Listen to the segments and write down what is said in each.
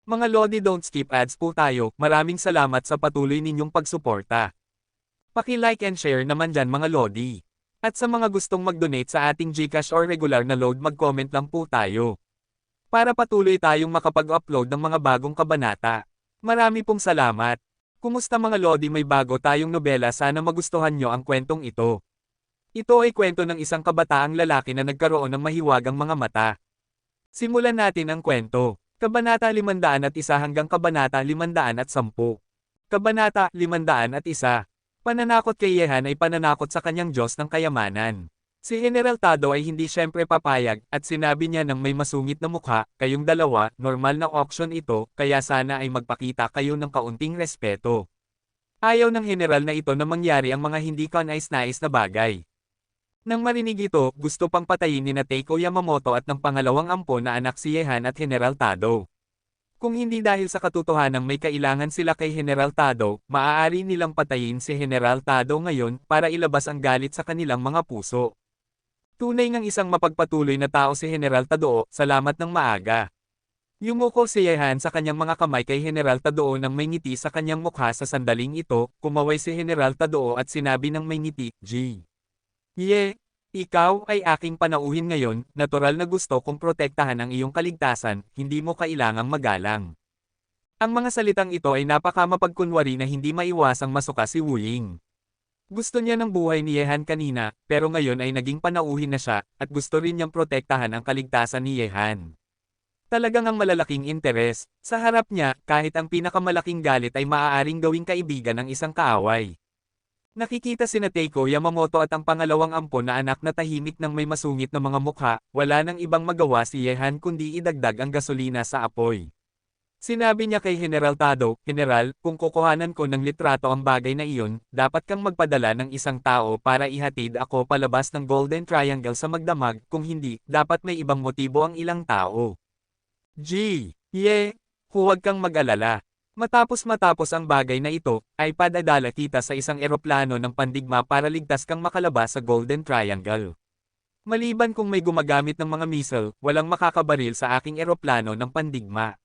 Mga Lodi, don't skip ads po tayo. Maraming salamat sa patuloy ninyong pagsuporta. Paki-like and share naman dyan mga Lodi. At sa mga gustong mag-donate sa ating GCash or regular na load, mag-comment lang po tayo. Para patuloy tayong makapag-upload ng mga bagong kabanata. Marami pong salamat. Kumusta mga Lodi, may bago tayong nobela, sana magustuhan nyo ang kwentong ito. Ito ay kwento ng isang kabataang lalaki na nagkaroon ng mahiwagang mga mata. Simulan natin ang kwento. Kabanata 501 hanggang Kabanata 510. Kabanata 501. Pananakot kay Yehan ay pananakot sa kanyang Diyos ng kayamanan. Si General Tado ay hindi siyempre papayag at sinabi niya ng may masungit na mukha, "Kayong dalawa, normal na auction ito, kaya sana ay magpakita kayo ng kaunting respeto." Ayaw ng general na ito na mangyari ang mga hindi kanais-nais na bagay. Nang marinig ito, gusto pang patayin ni Teiko Yamamoto at ng pangalawang ampon na anak si Yehan at General Tado. Kung hindi dahil sa katotohanang may kailangan sila kay General Tado, maaari nilang patayin si General Tado ngayon para ilabas ang galit sa kanilang mga puso. Tunay ngang isang mapagpatuloy na tao si General Tado, salamat ng maaga. Yumuko si Yehan sa kanyang mga kamay kay General Tado nang may ngiti sa kanyang mukha. Sa sandaling ito, kumaway si General Tado at sinabi ng may ngiti, "G. Ye, ikaw ay aking panauhin ngayon, natural na gusto kong protektahan ang iyong kaligtasan, hindi mo kailangang magalang." Ang mga salitang ito ay napakamapagkunwari na hindi maiwasang masuka si Wu Ying. Gusto niya ng buhay ni Yehan kanina, pero ngayon ay naging panauhin na siya, at gusto rin niyang protektahan ang kaligtasan ni Yehan. Talagang ang malalaking interes, sa harap niya, kahit ang pinakamalaking galit ay maaaring gawing kaibigan ng isang kaaway. Nakikita sina Teiko Yamamoto at ang pangalawang ampon na anak na tahimik ng may masungit na mga mukha, wala nang ibang magawa si Yehan kundi idagdag ang gasolina sa apoy. Sinabi niya kay General Tado, "General, kung kukuhanan ko ng litrato ang bagay na iyon, dapat kang magpadala ng isang tao para ihatid ako palabas ng Golden Triangle sa magdamag, kung hindi, dapat may ibang motibo ang ilang tao." G. Ye, huwag kang mag-alala. Matapos ang bagay na ito, ay padadala kita sa isang eroplano ng pandigma para ligtas kang makalabas sa Golden Triangle. Maliban kung may gumagamit ng mga missile, walang makakabaril sa aking eroplano ng pandigma.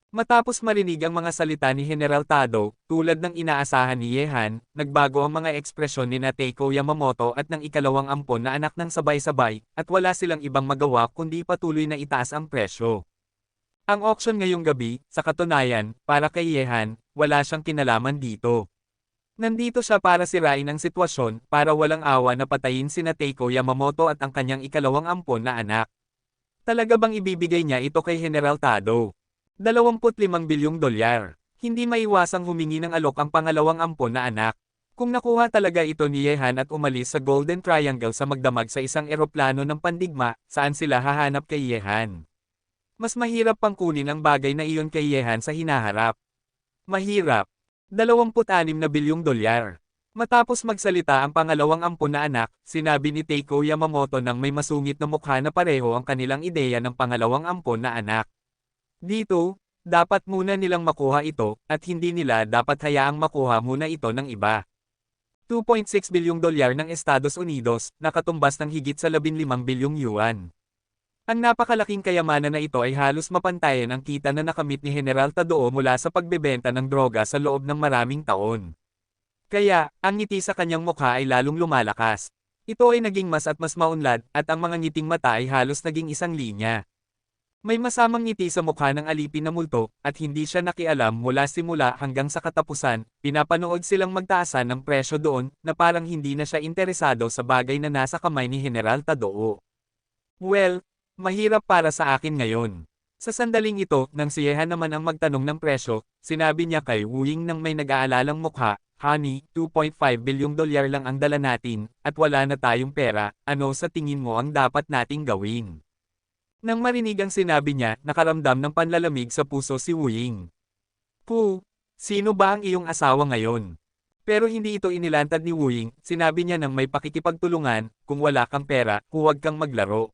Matapos marinig ang mga salita ni General Tado, tulad ng inaasahan ni Yehan, nagbago ang mga ekspresyon ni Teiko Yamamoto at ng ikalawang ampon na anak ng sabay-sabay, at wala silang ibang magawa kundi patuloy na itaas ang presyo. Ang auction ngayong gabi, sa katunayan, para kay Yehan, wala siyang kinalaman dito. Nandito siya para sirain ang sitwasyon, para walang awa na patayin sina Teiko Yamamoto at ang kanyang ikalawang ampon na anak. Talaga bang ibibigay niya ito kay General Tado? 25 bilyong dolyar. Hindi maiwasang humingi ng alok ang pangalawang ampon na anak. Kung nakuha talaga ito ni Yehan at umalis sa Golden Triangle sa magdamag sa isang eroplano ng pandigma, saan sila hahanap kay Yehan? Mas mahirap pang kunin ang bagay na iyon kay Yehan sa hinaharap. Mahirap. 26 na bilyong dolyar. Matapos magsalita ang pangalawang ampon na anak, sinabi ni Teiko Yamamoto ng may masungit na mukha na pareho ang kanilang ideya ng pangalawang ampon na anak. Dito, dapat muna nilang makuha ito, at hindi nila dapat hayaang makuha muna ito ng iba. 2.6 bilyong dolyar ng Estados Unidos, nakatumbas ng higit sa 15 bilyong yuan. Ang napakalaking kayamanan na ito ay halos mapantayan ang kita na nakamit ni General Tado mula sa pagbebenta ng droga sa loob ng maraming taon. Kaya, ang ngiti sa kanyang mukha ay lalong lumalakas. Ito ay naging mas at mas maunlad, at ang mga ngiting mata ay halos naging isang linya. May masamang ngiti sa mukha ng alipin na multo, at hindi siya nakialam mula simula hanggang sa katapusan. Pinapanood silang magtaasan ng presyo doon, na parang hindi na siya interesado sa bagay na nasa kamay ni General Tado. "Well, mahirap para sa akin ngayon." Sa sandaling ito, nang si Yehan naman ang magtanong ng presyo, sinabi niya kay Wu Ying nang may nag-aalalang mukha, "Honey, 2.5 bilyong dolyar lang ang dala natin, at wala na tayong pera, ano sa tingin mo ang dapat nating gawin?" Nang marinig ang sinabi niya, nakaramdam ng panlalamig sa puso si Wu Ying. Sino ba ang iyong asawa ngayon?" Pero hindi ito inilantad ni Wu Ying, sinabi niya nang may pakikipagtulungan, "Kung wala kang pera, huwag kang maglaro.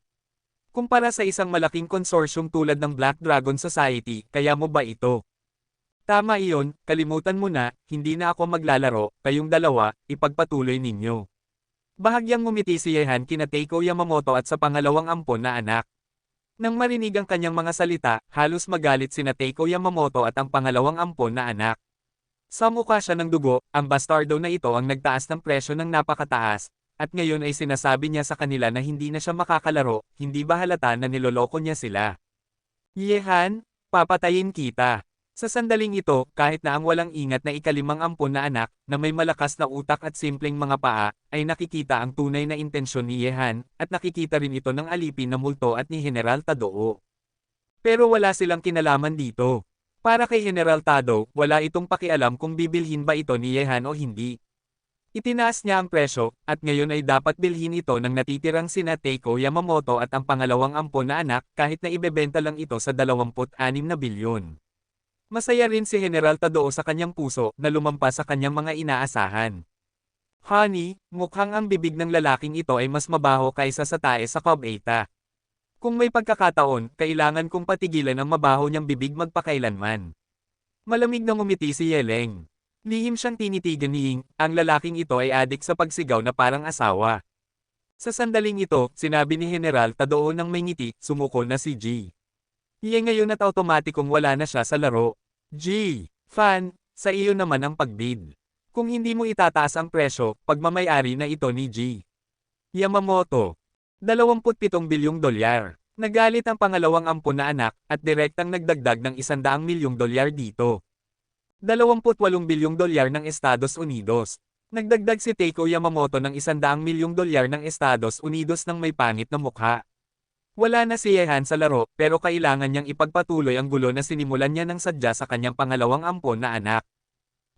Kumpara sa isang malaking konsorsyum tulad ng Black Dragon Society, kaya mo ba ito?" "Tama iyon, kalimutan mo na, hindi na ako maglalaro, kayong dalawa, ipagpatuloy ninyo." Bahagyang ngumiti si Yehan kina Teiko Yamamoto at sa pangalawang ampon na anak. Nang marinig ang kanyang mga salita, halos magalit sina Teiko Yamamoto at ang pangalawang ampon na anak. Sa mukha siya ng dugo, ang bastardo na ito ang nagtaas ng presyo ng napakataas, at ngayon ay sinasabi niya sa kanila na hindi na siya makakalaro, hindi ba halata na niloloko niya sila? Yehan, papatayin kita. Sa sandaling ito, kahit na ang walang ingat na ikalimang ampon na anak, na may malakas na utak at simpleng mga paa, ay nakikita ang tunay na intensyon ni Yehan, at nakikita rin ito ng alipin na multo at ni General Tadoo. Pero wala silang kinalaman dito. Para kay General Tado, wala itong pakialam kung bibilhin ba ito ni Yehan o hindi. Itinaas niya ang presyo, at ngayon ay dapat bilhin ito ng natitirang sina Teiko Yamamoto at ang pangalawang ampon na anak kahit na ibebenta lang ito sa 26 na bilyon. Masaya rin si General Tadoo sa kanyang puso na lumampas sa kanyang mga inaasahan. Honey, mukhang ang bibig ng lalaking ito ay mas mabaho kaysa sa tae sa Cobb 8. Kung may pagkakataon, kailangan kong patigilan ang mabaho niyang bibig magpakailanman. Malamig na ngumiti si Yeleng. Lihim siyang tinitigan ni Ying, ang lalaking ito ay adik sa pagsigaw na parang asawa. Sa sandaling ito, sinabi ni General Tadoo ng may ngiti, sumuko na si G. Ying ngayon at automatikong wala na siya sa laro. G. Fan, sa iyo naman ang pagbid. Kung hindi mo itataas ang presyo, pagmamayari na ito ni G. Yamamoto. 27 bilyong dolyar. Nagalit ang pangalawang ampon na anak, at direktang nagdagdag ng 100 milyong dolyar dito. 28 bilyong dolyar ng Estados Unidos. Nagdagdag si Teiko Yamamoto ng 100 milyong dolyar ng Estados Unidos ng may pangit na mukha. Wala na si Yehan sa laro, pero kailangan niyang ipagpatuloy ang gulo na sinimulan niya ng sadya sa kanyang pangalawang ampon na anak.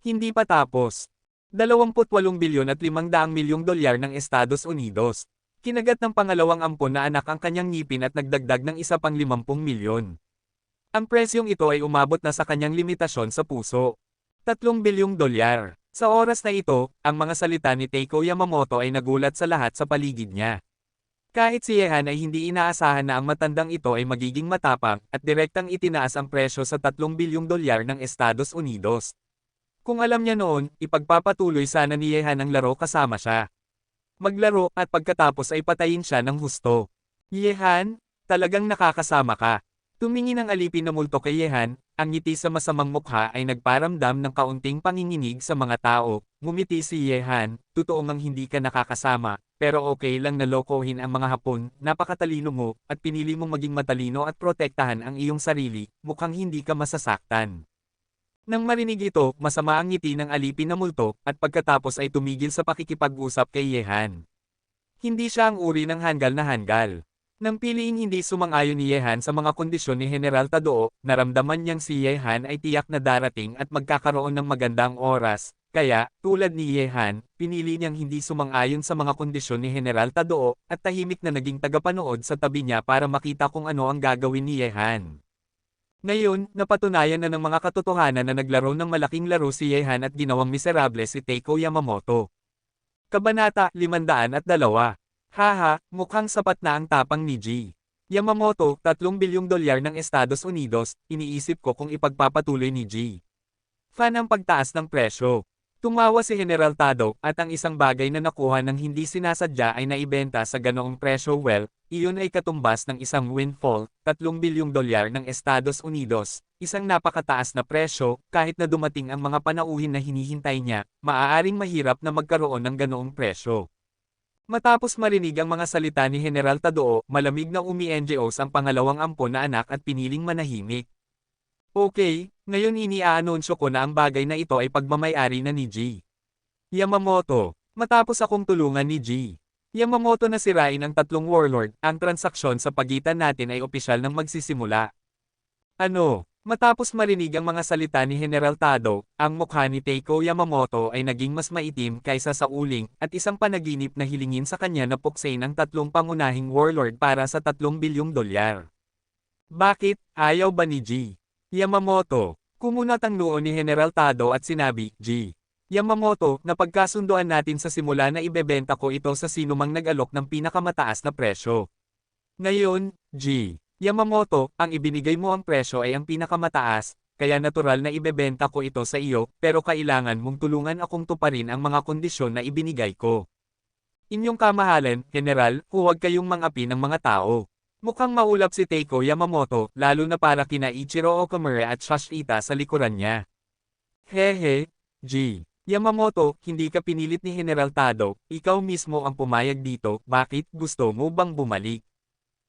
Hindi pa tapos. 28 bilyon at 500 milyong dolyar ng Estados Unidos. Kinagat ng pangalawang ampon na anak ang kanyang ngipin at nagdagdag ng isa pang 50 milyon. Ang presyong ito ay umabot na sa kanyang limitasyon sa puso. 3 bilyong dolyar. Sa oras na ito, ang mga salita ni Teiko Yamamoto ay nagulat sa lahat sa paligid niya. Kahit si Yehan ay hindi inaasahan na ang matandang ito ay magiging matapang at direktang itinaas ang presyo sa 3 bilyong dolyar ng Estados Unidos. Kung alam niya noon, ipagpapatuloy sana ni Yehan ang laro kasama siya. Maglaro at pagkatapos ay patayin siya ng husto. Yehan, talagang nakakasama ka. Tumingin ang alipin na multo kay Yehan, ang ngiti sa masamang mukha ay nagparamdam ng kaunting panginginig sa mga tao. Ngumiti si Yehan, totoo ngang hindi ka nakakasama, pero okay lang na lokohin ang mga Hapon, napakatalino mo, at pinili mong maging matalino at protektahan ang iyong sarili, mukhang hindi ka masasaktan. Nang marinig ito, masama ang ngiti ng alipin na multo, at pagkatapos ay tumigil sa pakikipag-usap kay Yehan. Hindi siya ang uri ng hanggal na hanggal. Nang piliing hindi sumang-ayon ni Yehan sa mga kondisyon ni General Tadoo, naramdaman niyang si Yehan ay tiyak na darating at magkakaroon ng magandang oras, kaya, tulad ni Yehan, pinili niyang hindi sumang-ayon sa mga kondisyon ni General Tadoo, at tahimik na naging tagapanood sa tabi niya para makita kung ano ang gagawin ni Yehan. Ngayon, napatunayan na ng mga katotohanan na naglaro ng malaking laro si Yehan at ginawang miserable si Teiko Yamamoto. Kabanata 502. Haha, mukhang sapat na ang tapang ni G. Yamamoto, 3 bilyong dolyar ng Estados Unidos, iniisip ko kung ipagpapatuloy ni G. Fan ang pagtaas ng presyo. Tumawa si General Tado, at ang isang bagay na nakuha ng hindi sinasadya ay naibenta sa ganoong presyo iyon ay katumbas ng isang windfall, 3 bilyong dolyar ng Estados Unidos, isang napakataas na presyo, kahit na dumating ang mga panauhin na hinihintay niya, maaaring mahirap na magkaroon ng ganoong presyo. Matapos marinig ang mga salita ni General Tadoo, malamig na umi-NGOs ang pangalawang ampon na anak at piniling manahimik. Okay, ngayon iniaanunsyo ko na ang bagay na ito ay pagmamayari na ni G. Yamamoto. Matapos akong tulungan ni G. Yamamoto na sirain ang 3 warlord, ang transaksyon sa pagitan natin ay opisyal nang magsisimula. Ano? Matapos marinig ang mga salita ni General Tado, ang mukha ni Teiko Yamamoto ay naging mas maitim kaysa sa uling, at isang panaginip na hilingin sa kanya na puksain ang 3 pangunahing warlord para sa 3 bilyong dolyar. Bakit, ayaw ba ni G? Yamamoto. Kumunat ang noo ni General Tado at sinabi, G. Yamamoto, napagkasunduan natin sa simula na ibebenta ko ito sa sinumang nag-alok ng pinakamataas na presyo. Ngayon, G. Yamamoto, ang ibinigay mo ang presyo ay ang pinakamataas, kaya natural na ibebenta ko ito sa iyo, pero kailangan mong tulungan akong tuparin ang mga kondisyon na ibinigay ko. Inyong kamahalan, General, huwag kayong mangapi ng mga tao. Mukhang maulap si Teiko Yamamoto, lalo na para kina Ichiro Okamura at Shashita sa likuran niya. Hehe, G. Yamamoto, hindi ka pinilit ni General Tado, ikaw mismo ang pumayag dito, bakit gusto mo bang bumalik?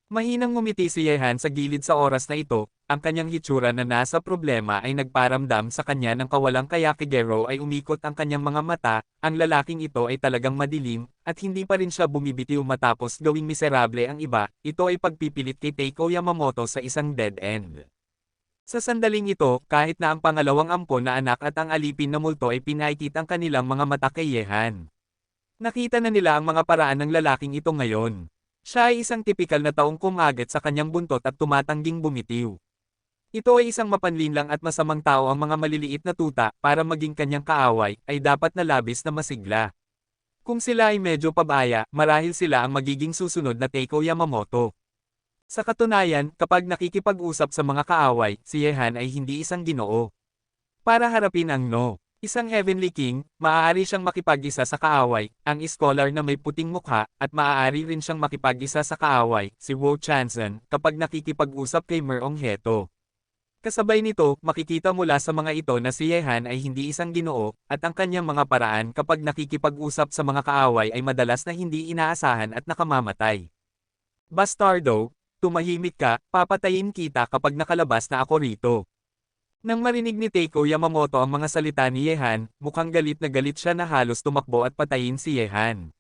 Mahinang ngumiti si Yehan sa gilid sa oras na ito, ang kanyang hitsura na nasa problema ay nagparamdam sa kanya ng kawalang kaya Kagero ay umikot ang kanyang mga mata, ang lalaking ito ay talagang madilim, at hindi pa rin siya bumibitiw matapos gawing miserable ang iba, ito ay pagpipilit kay Teiko Yamamoto sa isang dead end. Sa sandaling ito, kahit na ang pangalawang ampon na anak at ang alipin na multo ay pinaikit ang kanilang mga mata kay Yehan. Nakita na nila ang mga paraan ng lalaking ito ngayon. Siya ay isang tipikal na taong kumagat sa kanyang buntot at tumatangging bumitiw. Ito ay isang mapanlinlang at masamang tao ang mga maliliit na tuta para maging kanyang kaaway ay dapat na labis na masigla. Kung sila ay medyo pabaya, marahil sila ang magiging susunod na Teiko Yamamoto. Sa katunayan, kapag nakikipag-usap sa mga kaaway, si Yehan ay hindi isang ginoo. Para harapin ang No. Isang Heavenly King, maaari siyang makipag-isa sa kaaway, ang scholar na may puting mukha, at maaari rin siyang makipag-isa sa kaaway, si Wo Chanson, kapag nakikipag-usap kay Merong Heto. Kasabay nito, makikita mula sa mga ito na si Yehan ay hindi isang ginoo, at ang kanyang mga paraan kapag nakikipag-usap sa mga kaaway ay madalas na hindi inaasahan at nakamamatay. Bastardo, tumahimik ka, papatayin kita kapag nakalabas na ako rito. Nang marinig ni Teiko Yamamoto ang mga salita ni Yehan, mukhang galit na galit siya na halos tumakbo at patayin si Yehan.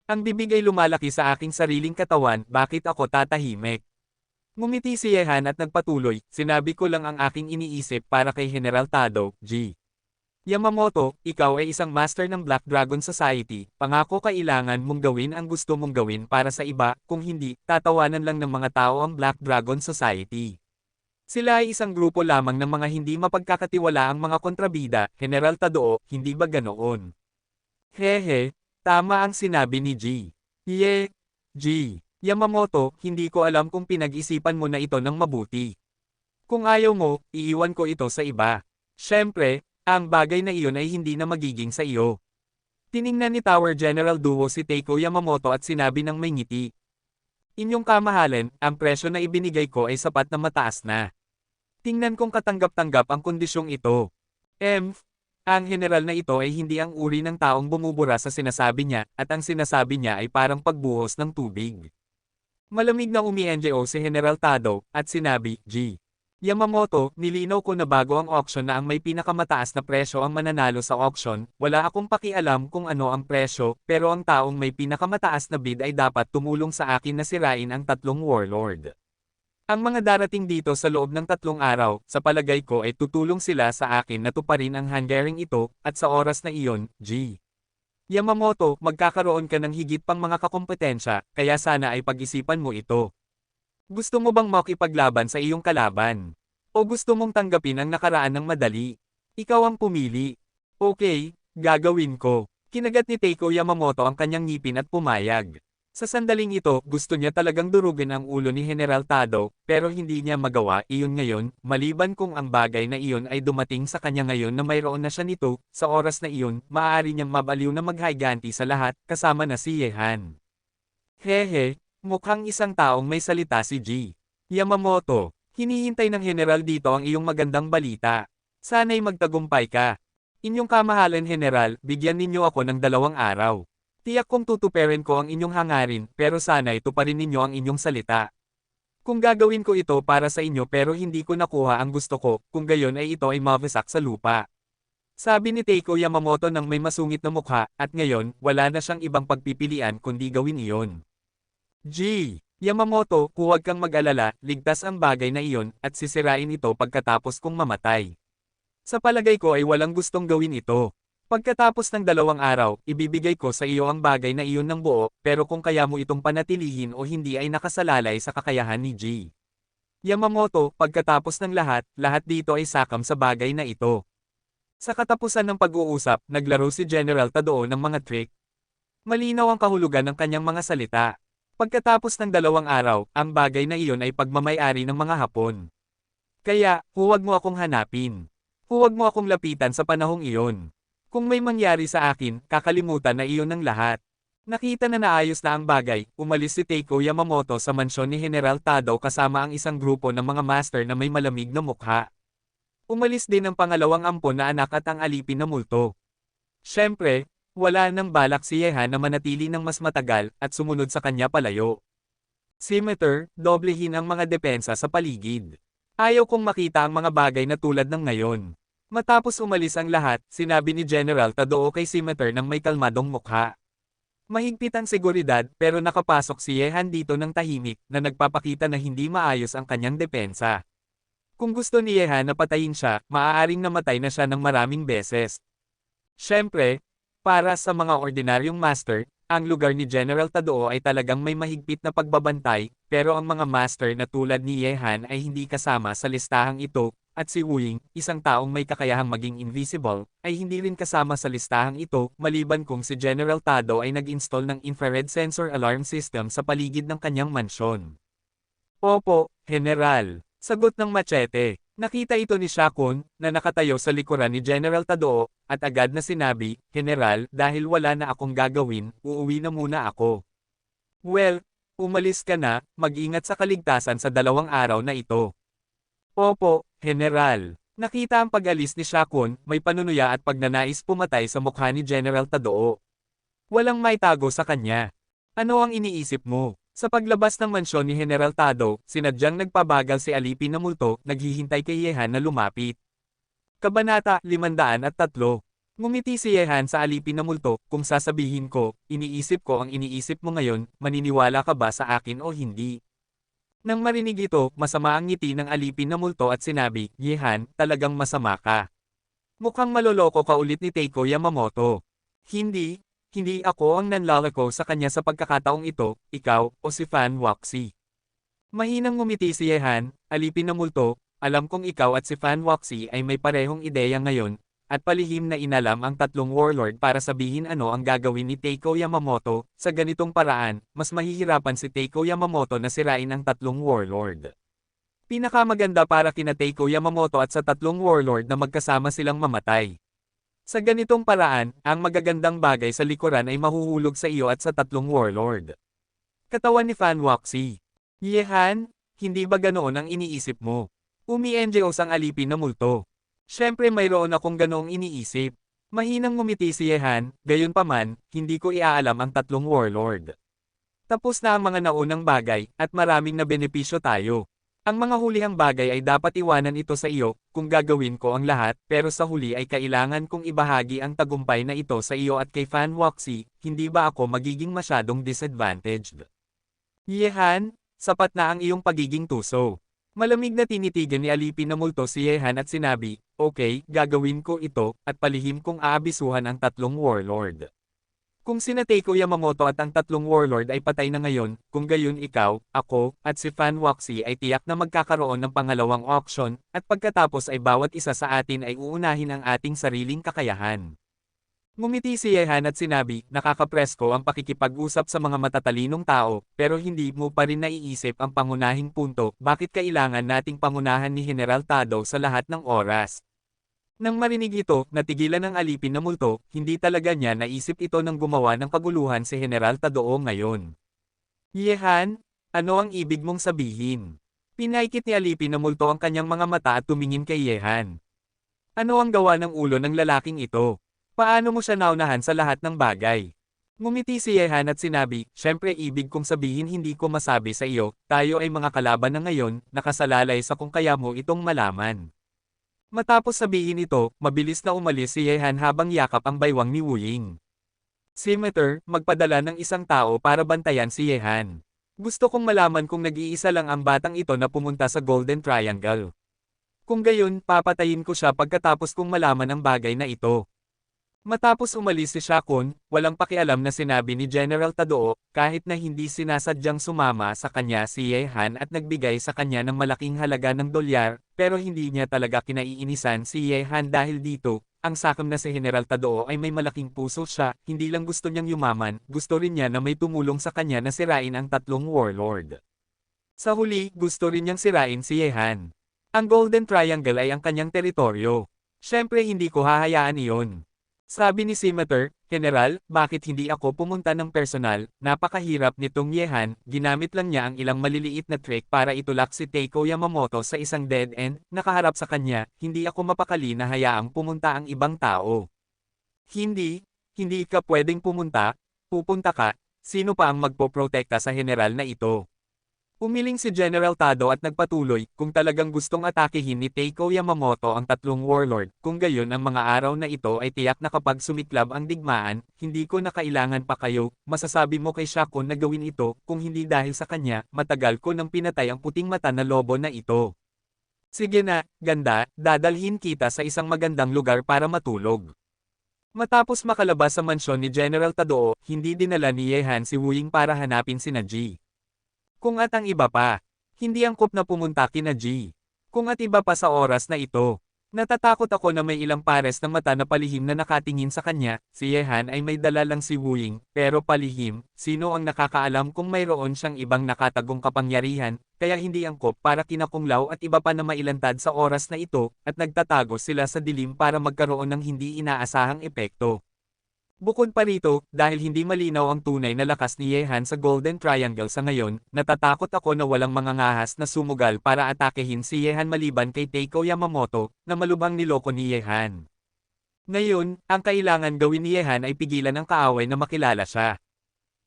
Ang bibig ay lumalaki sa aking sariling katawan, bakit ako tatahimik? Ngumiti si Yehan at nagpatuloy, sinabi ko lang ang aking iniisip para kay General Tado, G. Yamamoto, ikaw ay isang master ng Black Dragon Society, pangako kailangan mong gawin ang gusto mong gawin para sa iba, kung hindi, tatawanan lang ng mga tao ang Black Dragon Society. Sila ay isang grupo lamang ng mga hindi mapagkakatiwalaang mga kontrabida, General Tadoo, hindi ba ganoon? Hehe, tama ang sinabi ni G. G. Yamamoto, hindi ko alam kung pinag-isipan mo na ito ng mabuti. Kung ayaw mo, iiwan ko ito sa iba. Siyempre, ang bagay na iyon ay hindi na magiging sa iyo. Tiningnan ni Tower General Duo si Teiko Yamamoto at sinabi ng may ngiti. Inyong kamahalan, ang presyo na ibinigay ko ay sapat na mataas na. Tingnan kung katanggap-tanggap ang kondisyong ito. Ang general na ito ay hindi ang uri ng taong bumubura sa sinasabi niya, at ang sinasabi niya ay parang pagbuhos ng tubig. Malamig na umi-NGO si General Tado, at sinabi, G. Yamamoto, nilinaw ko na bago ang auction na ang may pinakamataas na presyo ang mananalo sa auction, wala akong pakialam kung ano ang presyo, pero ang taong may pinakamataas na bid ay dapat tumulong sa akin na sirain ang tatlong warlord. Ang mga darating dito sa loob ng 3 araw, sa palagay ko ay tutulong sila sa akin na tuparin ang hangaring ito, at sa oras na iyon, G. Yamamoto, magkakaroon ka ng higit pang mga kakompetensya, kaya sana ay pag-isipan mo ito. Gusto mo bang makipaglaban sa iyong kalaban? O gusto mong tanggapin ang nakaraan ng madali? Ikaw ang pumili. Okay, gagawin ko. Kinagat ni Teiko Yamamoto ang kanyang ngipin at pumayag. Sa sandaling ito, gusto niya talagang durugin ang ulo ni General Tado, pero hindi niya magawa iyon ngayon, maliban kung ang bagay na iyon ay dumating sa kanya ngayon na mayroon na siya nito, sa oras na iyon, maaari niyang mabaliw na maghiganti sa lahat, kasama na si Yehan. Hehe, mukhang isang taong may salita si G. Yamamoto, hinihintay ng General dito ang iyong magandang balita. Sana'y magtagumpay ka. Inyong kamahalan General, bigyan ninyo ako ng 2 araw. Tiyak kong tutuparin ko ang inyong hangarin, pero sana'y tuparin ninyo ang inyong salita. Kung gagawin ko ito para sa inyo pero hindi ko nakuha ang gusto ko, kung gayon ay ito ay mawasak sa lupa. Sabi ni Teiko Yamamoto ng may masungit na mukha, at ngayon, wala na siyang ibang pagpipilian kundi gawin iyon. G. Yamamoto, huwag kang mag-alala, ligtas ang bagay na iyon, at sisirain ito pagkatapos kong mamatay. Sa palagay ko ay walang gustong gawin ito. Pagkatapos ng 2 araw, ibibigay ko sa iyo ang bagay na iyon ng buo, pero kung kaya mo itong panatilihin o hindi ay nakasalalay sa kakayahan ni G. Yamamoto, pagkatapos ng lahat dito ay sakam sa bagay na ito. Sa katapusan ng pag-uusap, naglaro si General Tadoo ng mga trick. Malinaw ang kahulugan ng kanyang mga salita. Pagkatapos ng 2 araw, ang bagay na iyon ay pagmamay-ari ng mga Hapon. Kaya, huwag mo akong hanapin. Huwag mo akong lapitan sa panahong iyon. Kung may mangyari sa akin, kakalimutan na iyon ng lahat. Nakita na naayos na ang bagay, umalis si Teiko Yamamoto sa mansyon ni General Tado kasama ang isang grupo ng mga master na may malamig na mukha. Umalis din ang pangalawang ampon na anak at ang alipin na multo. Siyempre, wala nang balak si Yehan na manatili ng mas matagal at sumunod sa kanya palayo. Scimitar, doblehin ang mga depensa sa paligid. Ayaw kong makita ang mga bagay na tulad ng ngayon. Matapos umalis ang lahat, sinabi ni General Tadao kay Scimitar ng may kalmadong mukha. Mahigpit ang seguridad pero nakapasok si Yehan dito ng tahimik na nagpapakita na hindi maayos ang kanyang depensa. Kung gusto ni Yehan na patayin siya, maaaring namatay na siya ng maraming beses. Siyempre, para sa mga ordinaryong master, ang lugar ni General Tadao ay talagang may mahigpit na pagbabantay, pero ang mga master na tulad ni Yehan ay hindi kasama sa listahang ito, at si Wu Ying, isang taong may kakayahang maging invisible, ay hindi rin kasama sa listahang ito, maliban kung si General Tado ay nag-install ng infrared sensor alarm system sa paligid ng kanyang mansyon. Opo, General. Sagot ng machete. Nakita ito ni Shakun, na nakatayo sa likuran ni General Tadao, at agad na sinabi, General, dahil wala na akong gagawin, uuwi na muna ako. Well, umalis ka na, mag-ingat sa kaligtasan sa 2 araw na ito. Opo, General. Nakita ang pag-alis ni Shakun, may panunuya at pagnanais pumatay sa mukha ni General Tadao. Walang maitago sa kanya. Ano ang iniisip mo? Sa paglabas ng mansyon ni General Tado, sinadyang nagpabagal si Alipin na multo, naghihintay kay Yehan na lumapit. Kabanata 503. Ngumiti si Yehan sa Alipin na multo, kung sasabihin ko, iniisip ko ang iniisip mo ngayon, maniniwala ka ba sa akin o hindi? Nang marinig ito, masama ang ngiti ng Alipin na multo at sinabi, Yehan, talagang masama ka. Mukhang maloloko ka ulit ni Teiko Yamamoto. Hindi ako ang nanlalako sa kanya sa pagkakataong ito, ikaw, o si Fan Waxi. Mahinang ngumiti si Yehan, Alipin na multo, alam kong ikaw at si Fan Waxi ay may parehong ideya ngayon, at palihim na inalam ang 3 warlord para sabihin ano ang gagawin ni Teiko Yamamoto, sa ganitong paraan, mas mahihirapan si Teiko Yamamoto na sirain ang 3 warlord. Pinakamaganda para kina Teiko Yamamoto at sa 3 warlord na magkasama silang mamatay. Sa ganitong paraan, ang magagandang bagay sa likuran ay mahuhulog sa iyo at sa 3 warlord. Katawan ni Fan Waxi. Yehan, hindi ba ganoon ang iniisip mo? Umi-NGOs ang Alipin na multo. Siyempre mayroon akong ganoong iniisip. Mahinang ngumiti si Yehan, gayunpaman, hindi ko iaalam ang 3 warlord. Tapos na ang mga naunang bagay, at maraming na benepisyo tayo. Ang mga hulihang bagay ay dapat iwanan ito sa iyo, kung gagawin ko ang lahat, pero sa huli ay kailangan kong ibahagi ang tagumpay na ito sa iyo at kay Fan Waxi, hindi ba ako magiging masyadong disadvantaged? Yehan, sapat na ang iyong pagiging tuso. Malamig na tinitigan ni Alipin na multo si Yehan at sinabi, okay, gagawin ko ito, at palihim kong aabisuhan ang 3 warlord. Kung sina Teiko Yamamoto at ang 3 warlord ay patay na ngayon, kung gayon ikaw, ako, at si Fan Waxi ay tiyak na magkakaroon ng pangalawang auction, at pagkatapos ay bawat isa sa atin ay uunahin ang ating sariling kakayahan. Ngumiti si Yehan at sinabi, nakakapresko ang pakikipag-usap sa mga matatalinong tao, pero hindi mo pa rin naiisip ang pangunahing punto, bakit kailangan nating pangunahan ni General Tado sa lahat ng oras. Nang marinig ito, natigilan ng Alipin na multo, hindi talaga niya naisip ito nang gumawa ng kaguluhan si General Tadao ngayon. Yehan, ano ang ibig mong sabihin? Pinaikit ni Alipin na multo ang kanyang mga mata at tumingin kay Yehan. Ano ang gawa ng ulo ng lalaking ito? Paano mo siya naunahan sa lahat ng bagay? Ngumiti si Yehan at sinabi, syempre ibig kong sabihin hindi ko masabi sa iyo, tayo ay mga kalaban na ngayon, nakasalalay sa kung kaya mo itong malaman. Matapos sabihin ito, mabilis na umalis si Yehan habang yakap ang baywang ni Wu Ying. Scimitar, magpadala ng isang tao para bantayan si Yehan. Gusto kong malaman kung nag-iisa lang ang batang ito na pumunta sa Golden Triangle. Kung gayon, papatayin ko siya pagkatapos kong malaman ang bagay na ito. Matapos umalis si Shakun, walang pakialam na sinabi ni General Tadao, kahit na hindi sinasadyang sumama sa kanya si Yehan at nagbigay sa kanya ng malaking halaga ng dolyar, pero hindi niya talaga kinaiinisan si Yehan dahil dito, ang sakam na si General Tadao ay may malaking puso siya, hindi lang gusto niyang yumaman, gusto rin niya na may tumulong sa kanya na sirain ang 3 warlord. Sa huli, gusto rin niyang sirain si Yehan. Ang Golden Triangle ay ang kanyang teritoryo. Siyempre hindi ko hahayaan iyon. Sabi ni Senator, General, bakit hindi ako pumunta ng personal, napakahirap nitong Yehan, ginamit lang niya ang ilang maliliit na trick para itulak si Teiko Yamamoto sa isang dead end, nakaharap sa kanya, hindi ako mapakali na hayaang pumunta ang ibang tao. Hindi, hindi ka pwedeng pumunta, pupunta ka, sino pa ang magpoprotekta sa general na ito? Umiling si General Tado at nagpatuloy, kung talagang gustong atakehin ni Teiko Yamamoto ang tatlong warlord, kung gayon ang mga araw na ito ay tiyak na kapag sumiklab ang digmaan, hindi ko na kailangan pa kayo, masasabi mo kay Shakon na gawin ito, kung hindi dahil sa kanya, matagal ko nang pinatay ang puting mata na lobo na ito. Sige na, ganda, dadalhin kita sa isang magandang lugar para matulog. Matapos makalabas sa mansyon ni General Tadoo, hindi dinala ni Yehan si Wu Ying para hanapin si Ji. Kung at ang iba pa, hindi angkop na pumunta kina Ji. Kung at iba pa sa oras na ito. Natatakot ako na may ilang pares ng mata na palihim na nakatingin sa kanya, si Yehan ay may dala lang si Wu Ying, pero palihim, sino ang nakakaalam kung mayroon siyang ibang nakatagong kapangyarihan, kaya hindi angkop para kina Kung Lao at iba pa na mailantad sa oras na ito, at nagtatago sila sa dilim para magkaroon ng hindi inaasahang epekto. Bukod pa rito, dahil hindi malinaw ang tunay na lakas ni Yehan sa Golden Triangle sa ngayon, natatakot ako na walang mga ngahas na sumugal para atakehin si Yehan maliban kay Teiko Yamamoto, na malubhang niloko ni Yehan. Ngayon, ang kailangan gawin ni Yehan ay pigilan ang kaaway na makilala siya.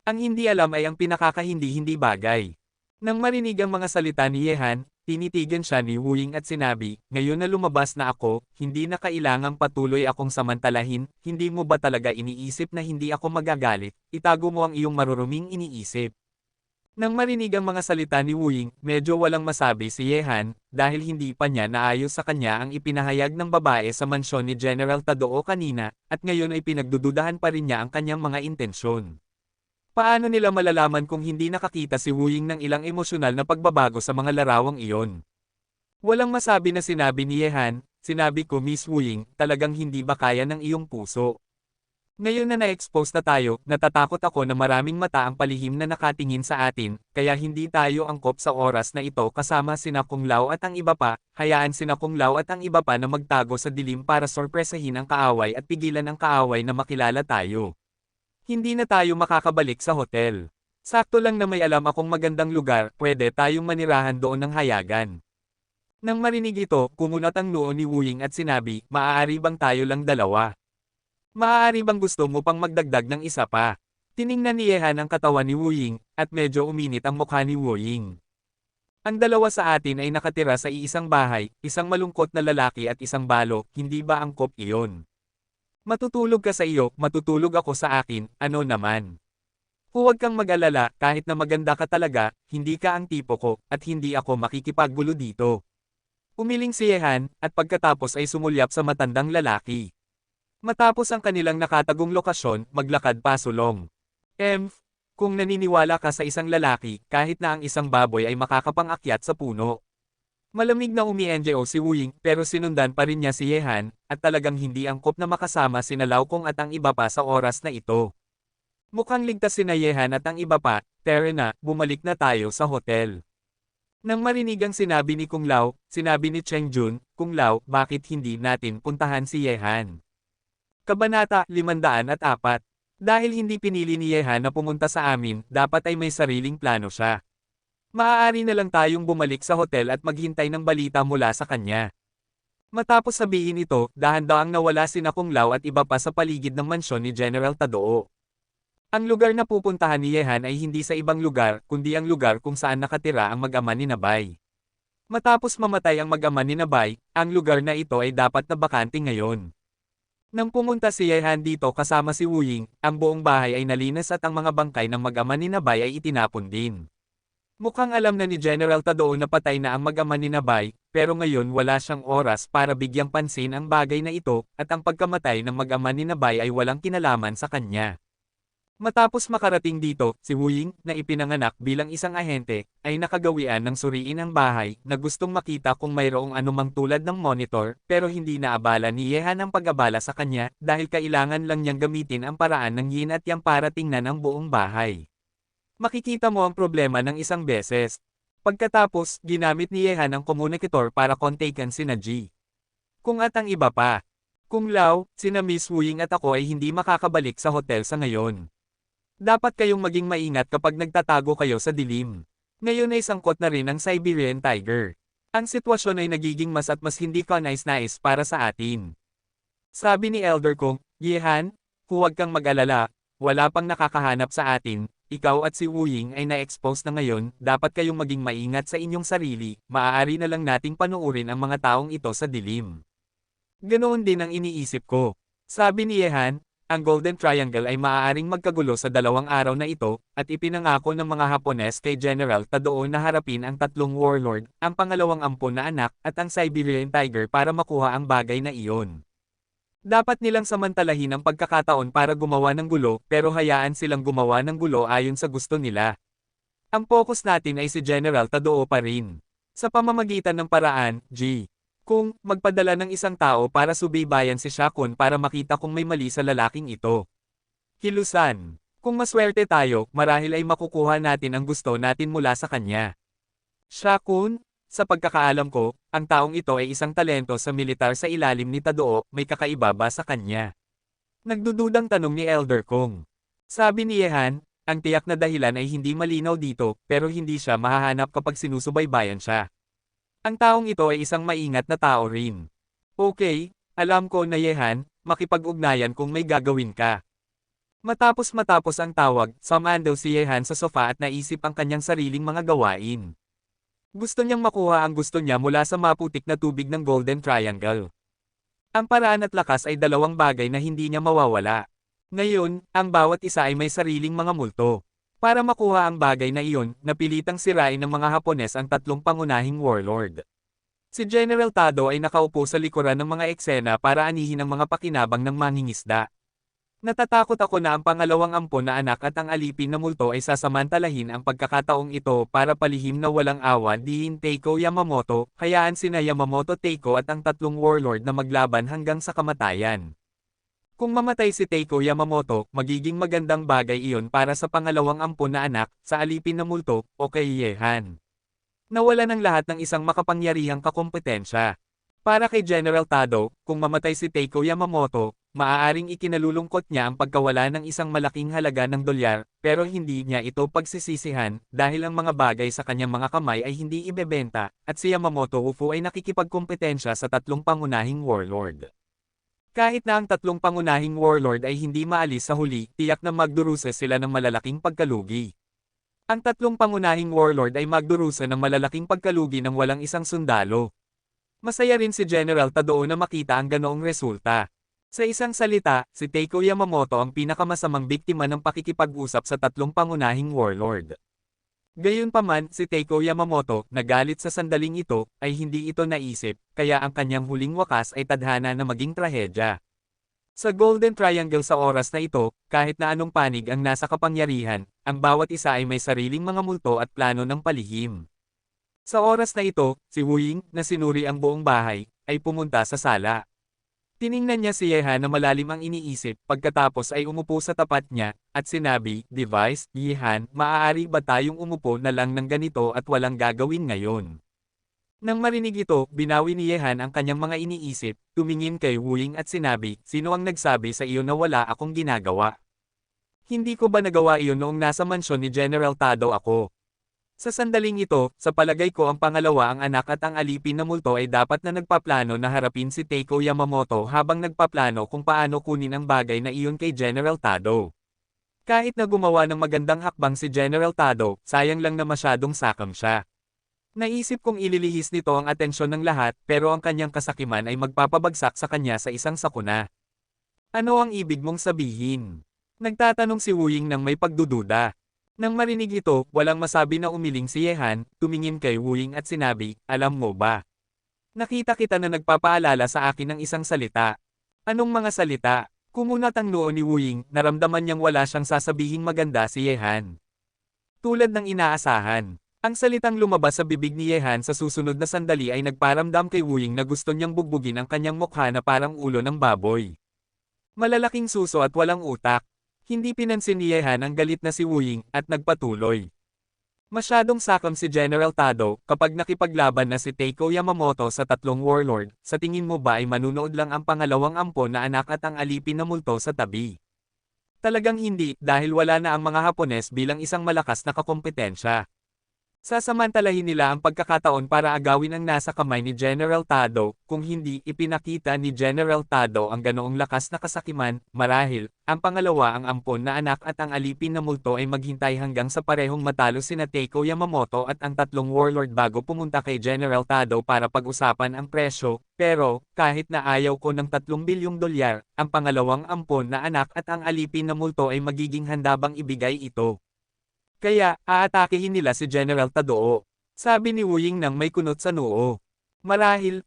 Ang hindi alam ay ang pinakakahindi-hindi bagay. Nang marinig ang mga salita ni Yehan, tinitigan siya ni Wu Ying at sinabi, ngayon na lumabas na ako, hindi na kailangang patuloy akong samantalahin, hindi mo ba talaga iniisip na hindi ako magagalit, itago mo ang iyong maruruming iniisip. Nang marinig ang mga salita ni Wu Ying, medyo walang masabi si Yehan, dahil hindi pa niya naayos sa kanya ang ipinahayag ng babae sa mansyon ni General Tadoo kanina, at ngayon ay pinagdududahan pa rin niya ang kanyang mga intensyon. Paano nila malalaman kung hindi nakakita si Wu Ying ng ilang emosyonal na pagbabago sa mga larawang iyon? Walang masabi na sinabi ni Yehan, sinabi ko Miss Wu Ying, talagang hindi ba kaya ng iyong puso? Ngayon na na-expose na tayo, natatakot ako na maraming mata ang palihim na nakatingin sa atin, kaya hindi tayo angkop sa oras na ito kasama sina Kung Lao at ang iba pa, hayaan sina Kung Lao at ang iba pa na magtago sa dilim para sorpresahin ang kaaway at pigilan ang kaaway na makilala tayo. Hindi na tayo makakabalik sa hotel. Sakto lang na may alam akong magandang lugar, pwede tayong manirahan doon ng hayagan. Nang marinig ito, kumunat ang noo ni Wu Ying at sinabi, maaari bang tayo lang dalawa? Maaari bang gusto mo pang magdagdag ng isa pa? Tiningnan ni Yehan ang katawan ni Wu Ying, at medyo uminit ang mukha ni Wu Ying. Ang dalawa sa atin ay nakatira sa iisang bahay, isang malungkot na lalaki at isang balo, hindi ba angkop iyon? Matutulog ka sa iyo, matutulog ako sa akin, ano naman? Huwag kang mag-alala, kahit na maganda ka talaga, hindi ka ang tipo ko, at hindi ako makikipaggulo dito. Umiling si Yehan, at pagkatapos ay sumulyap sa matandang lalaki. Matapos ang kanilang nakatagong lokasyon, maglakad pasulong. Kung naniniwala ka sa isang lalaki, kahit na ang isang baboy ay makakapang-akyat sa puno. Malamig na umi-NJO si Wu Ying, pero sinundan pa rin niya si Yehan, at talagang hindi angkop na makasama sina Lao Kong at ang iba pa sa oras na ito. Mukhang ligtas sina Yehan at ang iba pa, tara na, bumalik na tayo sa hotel. Nang marinig ang sinabi ni Kung Lao, sinabi ni Cheng Jun, Kung Lao, bakit hindi natin puntahan si Yehan? Kabanata 504. Dahil hindi pinili ni Yehan na pumunta sa amin, dapat ay may sariling plano siya. Maaari na lang tayong bumalik sa hotel at maghintay ng balita mula sa kanya. Matapos sabihin ito, dahan-dahang nawala sina Kung Lao at iba pa sa paligid ng mansyon ni General Tadoo. Ang lugar na pupuntahan ni Yehan ay hindi sa ibang lugar, kundi ang lugar kung saan nakatira ang mag-ama ni Nabay. Matapos mamatay ang mag-ama ni Nabay, ang lugar na ito ay dapat na bakante ngayon. Nang pumunta si Yehan dito kasama si Wu Ying, ang buong bahay ay nalinis at ang mga bangkay ng mag-ama ni Nabay ay itinapon din. Mukhang alam na ni General Tadoo na patay na ang mag-ama ni Nabay, pero ngayon wala siyang oras para bigyang pansin ang bagay na ito, at ang pagkamatay ng mag-ama ni Nabay ay walang kinalaman sa kanya. Matapos makarating dito, si Wu Ying, na ipinanganak bilang isang ahente, ay nakagawian ng suriin ang bahay, na gustong makita kung mayroong anumang tulad ng monitor, pero hindi naabala ni Yehan ang pag-abala sa kanya, dahil kailangan lang niyang gamitin ang paraan ng yin at yang para tingnan ang buong bahay. Makikita mo ang problema ng isang beses. Pagkatapos, ginamit ni Yehan ang communicator para kontakan si Ji. Kung at ang iba pa. Kung Lao, sina Miss Wu Ying at ako ay hindi makakabalik sa hotel sa ngayon. Dapat kayong maging maingat kapag nagtatago kayo sa dilim. Ngayon ay sangkot na rin ang Siberian Tiger. Ang sitwasyon ay nagiging mas at mas hindi kanais-nais para sa atin. Sabi ni Elder kong, Yehan, huwag kang mag-alala, wala pang nakakahanap sa atin, ikaw at si Wu Ying ay na-expose na ngayon, dapat kayong maging maingat sa inyong sarili, maaari na lang nating panuurin ang mga taong ito sa dilim. Ganoon din ang iniisip ko. Sabi ni Yehan, ang Golden Triangle ay maaaring magkagulo sa 2 araw na ito, at ipinangako ng mga Hapones kay General Tadao na harapin ang 3 warlord, ang pangalawang ampon na anak, at ang Siberian Tiger para makuha ang bagay na iyon. Dapat nilang samantalahin ang pagkakataon para gumawa ng gulo, pero hayaan silang gumawa ng gulo ayon sa gusto nila. Ang focus natin ay si General Tadao pa rin. Sa pamamagitan ng paraan, kung magpadala ng isang tao para subaybayan si Shakun para makita kung may mali sa lalaking ito. Kilusan. Kung maswerte tayo, marahil ay makukuha natin ang gusto natin mula sa kanya. Shakun, sa pagkakaalam ko, ang taong ito ay isang talento sa militar sa ilalim ni Tadao, may kakaiba ba sa kanya? Nagdududang tanong ni Elder Kong. Sabi ni Yehan, ang tiyak na dahilan ay hindi malinaw dito, pero hindi siya mahahanap kapag sinusubaybayan siya. Ang taong ito ay isang maingat na tao rin. Okay, alam ko na Yehan, makipag-ugnayan kung may gagawin ka. Matapos ang tawag, sumando si Yehan sa sofa at naisip ang kanyang sariling mga gawain. Gusto niyang makuha ang gusto niya mula sa maputik na tubig ng Golden Triangle. Ang paraan at lakas ay 2 bagay na hindi niya mawawala. Ngayon, ang bawat isa ay may sariling mga multo. Para makuha ang bagay na iyon, napilitang sirain ng mga Hapones ang 3 pangunahing warlord. Si General Tado ay nakaupo sa likuran ng mga eksena para anihin ang mga pakinabang ng mangingisda. Natatakot ako na ang pangalawang ampon na anak at ang alipin na multo ay sasamantalahin ang pagkakataong ito para palihim na walang awa diin Teiko Yamamoto, hayaan sina Yamamoto Teiko at ang 3 warlord na maglaban hanggang sa kamatayan. Kung mamatay si Teiko Yamamoto, magiging magandang bagay iyon para sa pangalawang ampon na anak, sa alipin na multo, o kay Yehan. Nawala ng lahat ng isang makapangyarihang kakompetensya. Para kay General Tado, kung mamatay si Teiko Yamamoto, maaaring ikinalulungkot niya ang pagkawala ng isang malaking halaga ng dolyar, pero hindi niya ito pagsisisihan, dahil ang mga bagay sa kanyang mga kamay ay hindi ibebenta, at si Yamamoto Ufu ay nakikipagkompetensya sa 3 pangunahing warlord. Kahit na ang 3 pangunahing warlord ay hindi maalis sa huli, tiyak na magdurusa sila ng malalaking pagkalugi. Ang 3 pangunahing warlord ay magdurusa ng malalaking pagkalugi ng walang isang sundalo. Masaya rin si General Tadao na makita ang ganoong resulta. Sa isang salita, si Teiko Yamamoto ang pinakamasamang biktima ng pakikipag-usap sa 3 pangunahing warlord. Gayunpaman, si Teiko Yamamoto, nagalit sa sandaling ito, ay hindi ito naisip, kaya ang kanyang huling wakas ay tadhana na maging trahedya. Sa Golden Triangle sa oras na ito, kahit na anong panig ang nasa kapangyarihan, ang bawat isa ay may sariling mga multo at plano ng palihim. Sa oras na ito, si Wu Ying, na sinuri ang buong bahay, ay pumunta sa sala. Tiningnan niya si Yehan na malalim ang iniisip, pagkatapos ay umupo sa tapat niya, at sinabi, Device, Yehan, maaari ba tayong umupo na lang ng ganito at walang gagawin ngayon? Nang marinig ito, binawi ni Yehan ang kanyang mga iniisip, tumingin kay Wu Ying at sinabi, sino ang nagsabi sa iyo na wala akong ginagawa? Hindi ko ba nagawa iyon noong nasa mansyon ni General Tado ako? Sa sandaling ito, sa palagay ko ang pangalawa ang anak at ang alipin na multo ay dapat na nagpaplano na harapin si Teiko Yamamoto habang nagpaplano kung paano kunin ang bagay na iyon kay General Tado. Kahit na gumawa ng magandang hakbang si General Tado, sayang lang na masyadong sakam siya. Naisip kong ililihis nito ang atensyon ng lahat, pero ang kanyang kasakiman ay magpapabagsak sa kanya sa isang sakuna. Ano ang ibig mong sabihin? Nagtatanong si Wu Ying nang may pagdududa. Nang marinig ito, walang masabi na umiling si Yehan, tumingin kay Wu Ying at sinabi, alam mo ba? Nakita kita na nagpapaalala sa akin ng isang salita. Anong mga salita? Kumunat ang noo ni Wu Ying, naramdaman niyang wala siyang sasabihing maganda si Yehan. Tulad ng inaasahan, ang salitang lumabas sa bibig ni Yehan sa susunod na sandali ay nagparamdam kay Wu Ying na gusto niyang bugbugin ang kanyang mukha na parang ulo ng baboy. Malalaking suso at walang utak. Hindi pinansin ni Yehan ang galit na si Wu Ying, at nagpatuloy. Masyadong sakam si General Tado kapag nakipaglaban na si Teiko Yamamoto sa tatlong warlord, sa tingin mo ba ay manunood lang ang pangalawang ampon na anak at ang alipin na multo sa tabi? Talagang hindi, dahil wala na ang mga Hapones bilang isang malakas na kakompetensya. Sasamantalahin nila ang pagkakataon para agawin ang nasa kamay ni General Tado, kung hindi ipinakita ni General Tado ang ganoong lakas na kasakiman, marahil, ang pangalawa ang ampon na anak at ang alipin na multo ay maghintay hanggang sa parehong matalo sina Teiko Yamamoto at ang tatlong warlord bago pumunta kay General Tado para pag-usapan ang presyo, pero, kahit na ayaw ko ng 3 bilyong dolyar, ang pangalawang ampon na anak at ang alipin na multo ay magiging handa bang ibigay ito. Kaya, aatakihin nila si General Tadoo. Sabi ni Wu Ying nang may kunot sa noo. Marahil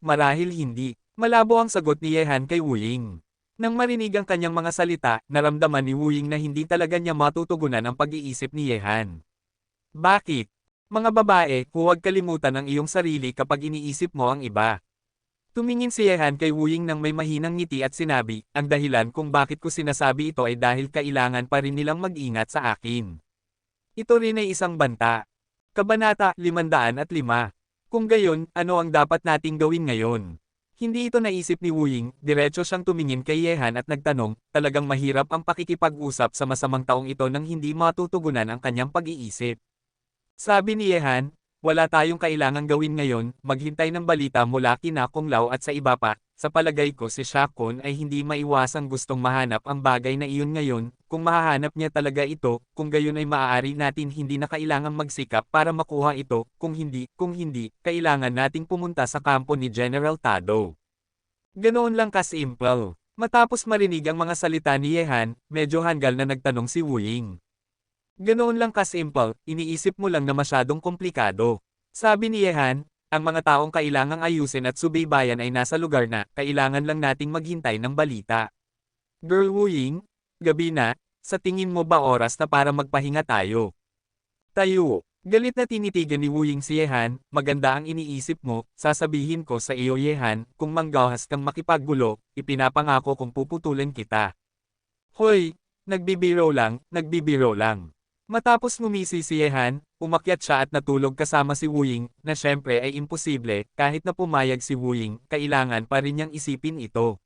hindi. Malabo ang sagot ni Yehan kay Wu Ying. Nang marinig ang kanyang mga salita, naramdaman ni Wu Ying na hindi talaga niya matutugunan ang pag-iisip ni Yehan. Bakit? Mga babae, huwag kalimutan ang iyong sarili kapag iniisip mo ang iba. Tumingin si Yehan kay Wu Ying nang may mahinang ngiti at sinabi, ang dahilan kung bakit ko sinasabi ito ay dahil kailangan pa rin nilang mag-ingat sa akin. Ito rin ay isang banta. Kabanata 505. Kung gayon, ano ang dapat nating gawin ngayon? Hindi ito naisip ni Wu Ying, diretso siyang tumingin kay Yehan at nagtanong, talagang mahirap ang pakikipag-usap sa masamang taong ito nang hindi matutugunan ang kanyang pag-iisip. Sabi ni Yehan, wala tayong kailangang gawin ngayon, maghintay ng balita mula kina Kung Lao at sa iba pa. Sa palagay ko si Shakon ay hindi maiwasang gustong mahanap ang bagay na iyon ngayon, kung mahahanap niya talaga ito, kung gayon ay maaari natin hindi na kailangang magsikap para makuha ito, kung hindi, kailangan nating pumunta sa kampo ni General Tado. Ganoon lang kasimple. Matapos marinig ang mga salita ni Yehan, medyo hanggal na nagtanong si Wu Ying. Ganoon lang kasimple, iniisip mo lang na masyadong komplikado. Sabi ni Yehan, ang mga taong kailangang ayusin at subaybayan ay nasa lugar na, kailangan lang nating maghintay ng balita. Girl Wu Ying, gabi na, sa tingin mo ba oras na para magpahinga tayo? Tayo. Galit na tinitigan ni Wu Ying si Yehan, maganda ang iniisip mo, sasabihin ko sa iyo Yehan, kung manggahas kang makipaggulo, ipinapangako kung puputulin kita. Hoy, nagbibiro lang. Matapos ngumisi si Yehan, umakyat siya at natulog kasama si Wu Ying, na syempre ay imposible, kahit na pumayag si Wu Ying, kailangan pa rin niyang isipin ito.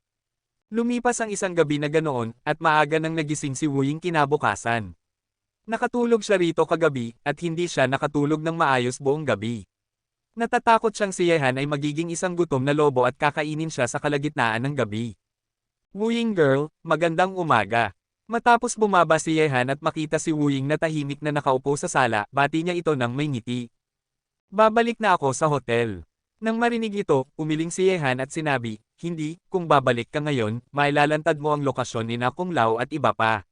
Lumipas ang isang gabi na ganoon, at maaga nang nagising si Wu Ying kinabukasan. Nakatulog siya rito kagabi, at hindi siya nakatulog ng maayos buong gabi. Natatakot siyang si Yehan ay magiging isang gutom na lobo at kakainin siya sa kalagitnaan ng gabi. Wu Ying girl, magandang umaga. Matapos bumaba si Yehan at makita si Wu Ying na tahimik na nakaupo sa sala, bati niya ito ng may ngiti. Babalik na ako sa hotel. Nang marinig ito, umiling si Yehan at sinabi, hindi, kung babalik ka ngayon, mailalantad mo ang lokasyon ni na Kung Lao at iba pa.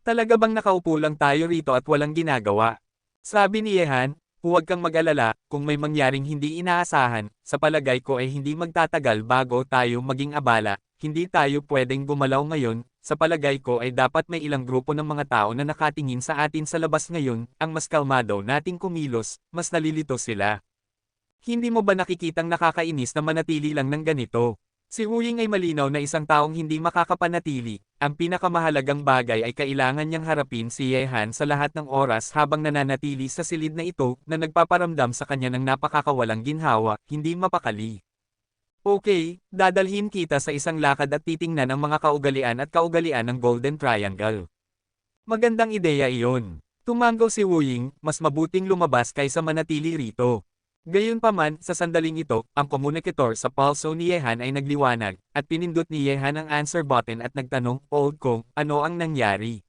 Talaga bang nakaupo lang tayo rito at walang ginagawa? Sabi ni Yehan, huwag kang mag-alala, kung may mangyaring hindi inaasahan, sa palagay ko ay hindi magtatagal bago tayo maging abala, hindi tayo pwedeng gumalaw ngayon. Sa palagay ko ay dapat may ilang grupo ng mga tao na nakatingin sa atin sa labas ngayon, ang mas kalmado nating kumilos, mas nalilito sila. Hindi mo ba nakikitang nakakainis na manatili lang ng ganito? Si Wu Ying ay malinaw na isang taong hindi makakapanatili, ang pinakamahalagang bagay ay kailangan niyang harapin si Yehan sa lahat ng oras habang nananatili sa silid na ito na nagpaparamdam sa kanya ng napakakawalang ginhawa, hindi mapakali. Okay, dadalhin kita sa isang lakad at titingnan ang mga kaugalian ng Golden Triangle. Magandang ideya iyon. Tumanggaw si Wu Ying, mas mabuting lumabas kaysa manatili rito. Gayunpaman, sa sandaling ito, ang communicator sa pulso ni Yehan ay nagliwanag, at pinindot ni Yehan ang answer button at nagtanong, Old Kong, ano ang nangyari?